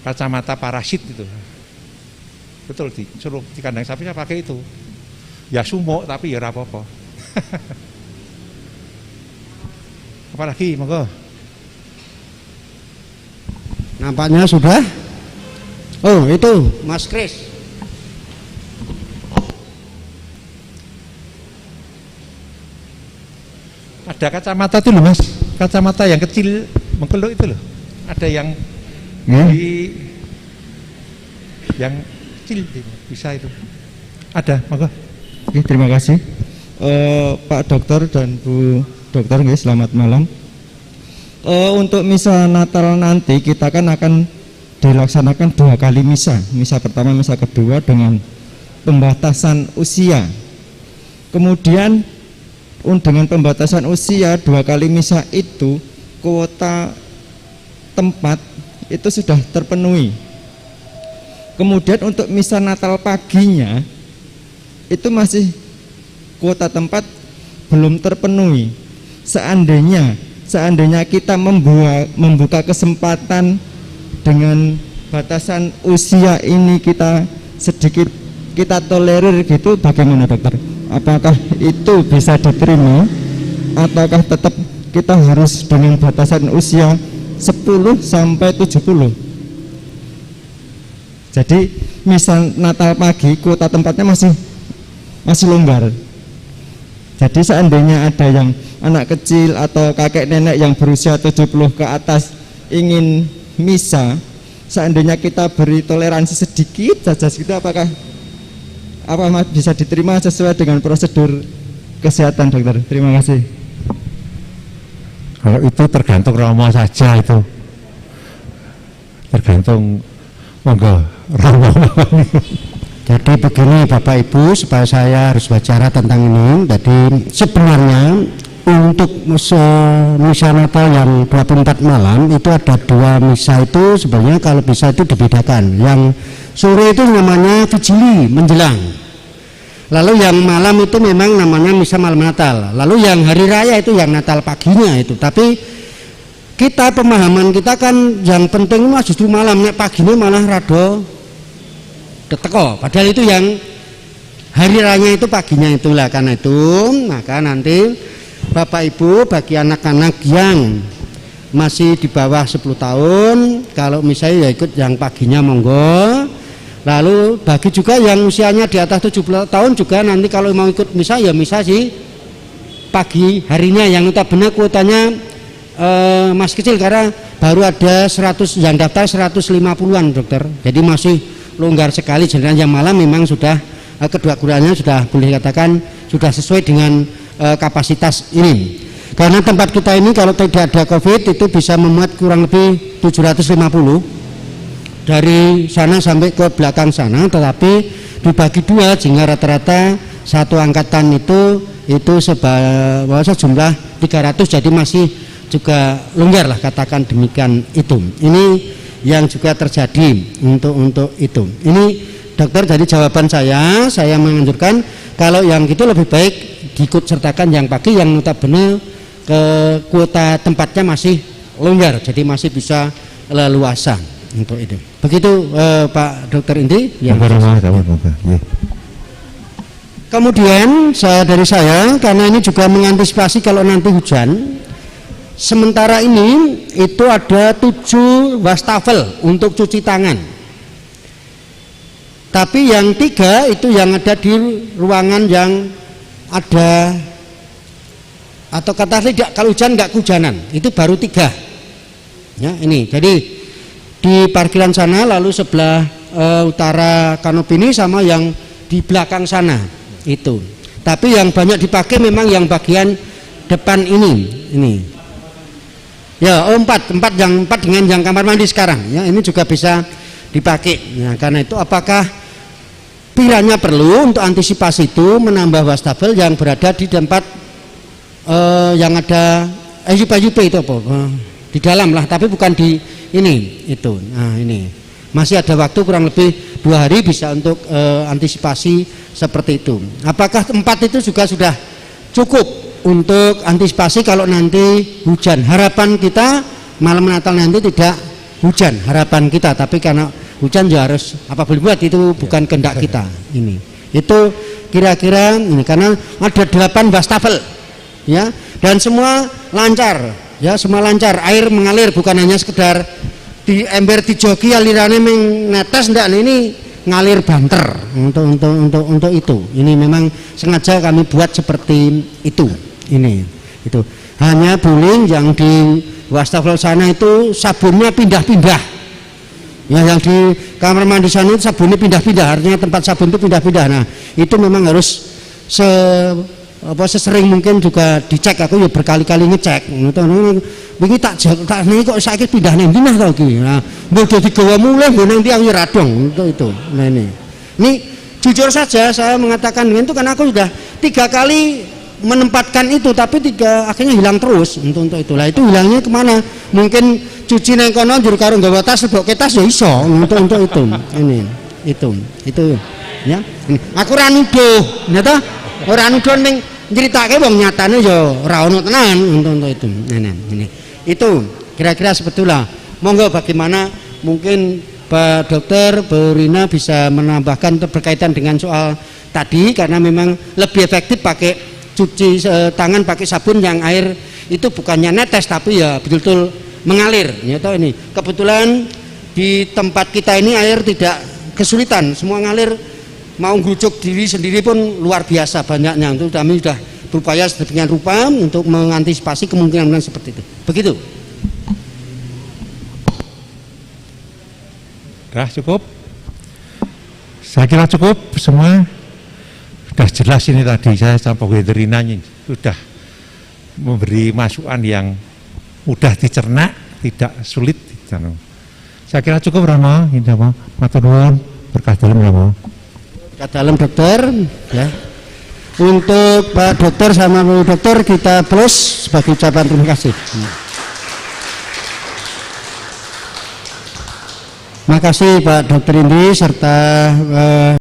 kacamata parasit itu. Betul, disuruh di kandang sapi saya pakai itu. Ya sumuk tapi ya apa-apa. Apalagi monggo. Nampaknya sudah. Oh, itu Mas Kris. Ada kacamata itu loh Mas, kacamata yang kecil mengkeluk itu loh. Ada yang yang kecil bisa itu. Ada, monggo. Oke, terima kasih Pak Dokter dan Bu Dokter, selamat malam. Untuk misa Natal nanti kita kan akan dilaksanakan 2 kali misa. Misa pertama, misa kedua dengan pembatasan usia. Kemudian dengan pembatasan usia 2 kali misa itu kuota tempat itu sudah terpenuhi. Kemudian untuk misa Natal paginya itu masih kuota tempat belum terpenuhi. Seandainya kita membuka kesempatan dengan batasan usia ini kita sedikit kita tolerir gitu bagaimana dokter? Apakah itu bisa diterima ataukah tetap kita harus dengan batasan usia 10 sampai 70? Jadi misal Natal pagi kuota tempatnya masih longgar. Jadi seandainya ada yang anak kecil atau kakek nenek yang berusia 70 ke atas ingin misa, seandainya kita beri toleransi sedikit saja gitu, apakah bisa diterima sesuai dengan prosedur kesehatan dokter? Terima kasih. Kalau itu tergantung Romo saja, itu tergantung monggo Romo. Jadi begini Bapak Ibu, supaya saya harus bicara tentang ini. Jadi sebenarnya untuk misa Natal yang 24 malam itu ada 2 misa, itu sebenarnya kalau bisa itu dibedakan. Yang sore itu namanya vigili menjelang, lalu yang malam itu memang namanya misa malam Natal, lalu yang hari raya itu yang Natal paginya itu. Tapi kita pemahaman kita kan yang penting mah justru malam, nek paginya malah rado teko, padahal itu yang hari raya itu paginya itulah. Karena itu maka nanti Bapak Ibu bagi anak-anak yang masih di bawah 10 tahun kalau misalnya ya ikut yang paginya monggo, lalu bagi juga yang usianya di atas 70 tahun juga nanti kalau mau ikut misa ya misa sih pagi harinya, yang notabene kuotanya masih kecil karena baru ada 100 yang daftar 150-an dokter, jadi masih longgar sekali. Jadi yang malam memang sudah kedua gurunya sudah boleh katakan sudah sesuai dengan kapasitas ini. Karena tempat kita ini kalau tidak ada COVID itu bisa memuat kurang lebih 750 dari sana sampai ke belakang sana, tetapi dibagi 2 sehingga rata-rata satu angkatan itu sejumlah 300, jadi masih juga longgar lah katakan demikian itu. Ini yang juga terjadi untuk itu. Ini dokter, jadi jawaban saya menganjurkan kalau yang itu lebih baik diikut sertakan yang pagi, yang notabene ke kuota tempatnya masih longgar, jadi masih bisa leluasa untuk itu. Begitu Pak Dokter Indri. Kemudian dari saya karena ini juga mengantisipasi kalau nanti hujan. Sementara ini itu ada 7 wastafel untuk cuci tangan. Tapi yang 3 itu yang ada di ruangan yang ada atau kata tidak kalau hujan nggak kehujanan, itu baru 3. Ya, ini. Jadi di parkiran sana, lalu sebelah utara kanopi ini sama yang di belakang sana itu. Tapi yang banyak dipakai memang yang bagian depan ini. Ya, 4 dengan yang kamar mandi sekarang. Ya, ini juga bisa dipakai. Ya, karena itu apakah kiranya perlu untuk antisipasi itu menambah wastafel yang berada di tempat yang ada SUP itu apa? Di dalam lah, tapi bukan di ini itu. Nah, ini masih ada waktu kurang lebih 2 hari bisa untuk antisipasi seperti itu. Apakah 4 itu juga sudah cukup untuk antisipasi kalau nanti hujan? Harapan kita malam Natal nanti tidak hujan, harapan kita, tapi karena hujan ya harus apa boleh buat, itu bukan kehendak kita. Ini itu kira-kira ini karena ada 8 wastafel ya, dan semua lancar ya, semua lancar, air mengalir, bukan hanya sekedar di ember dijoki alirannya menetes, enggak, ini ngalir banter untuk itu. Ini memang sengaja kami buat seperti itu. Ini itu hanya boleh yang di wastafel sana itu sabunnya pindah-pindah ya, yang di kamar mandi sana itu sabunnya pindah-pindah, artinya tempat sabun itu pindah-pindah. Nah itu memang harus sesering mungkin juga dicek. Aku ya berkali-kali ngecek begini tak nih kok sakit pindah nih gimana tau gini. Nah udah digawa mulai nanti aku radong untuk itu. Nah ini jujur saja saya mengatakan itu karena aku sudah 3 kali menempatkan itu, tapi 3 akhirnya hilang terus untuk itulah. Itu hilangnya kemana? Mungkin cuci neng kono juru karo nggawa tas sebok tas ya iso untuk itu. Ini itu ya. Aku ora nuduh, nyata ora nuduh ning nyeritake wong nyatane ya ora ono tenan untuk itu. Ini itu kira-kira sebetulnya. Monggo bagaimana mungkin Pak Dokter, Bu Rina bisa menambahkan berkaitan dengan soal tadi, karena memang lebih efektif pakai cuci tangan pakai sabun yang air itu bukannya netes tapi ya betul-betul mengalir. Ya toh ini. Kebetulan di tempat kita ini air tidak kesulitan, semua ngalir, mau ngucuk diri sendiri pun luar biasa banyaknya. Untuk kami sudah berupaya sedemikian rupa untuk mengantisipasi kemungkinan seperti itu. Begitu. Sudah cukup? Saya kira cukup semua. Sudah jelas ini tadi, saya sama Bu Rina sudah memberi masukan yang mudah dicerna, tidak sulit. Saya kira cukup, Rama. Ini apa? Matur nuwun, berkah dalam, Rama. Berkah dalam, Dokter. Ya. Untuk Pak Dokter sama Bu Dokter kita plus sebagai ucapan terima kasih. Terima kasih Pak Dokter Indi serta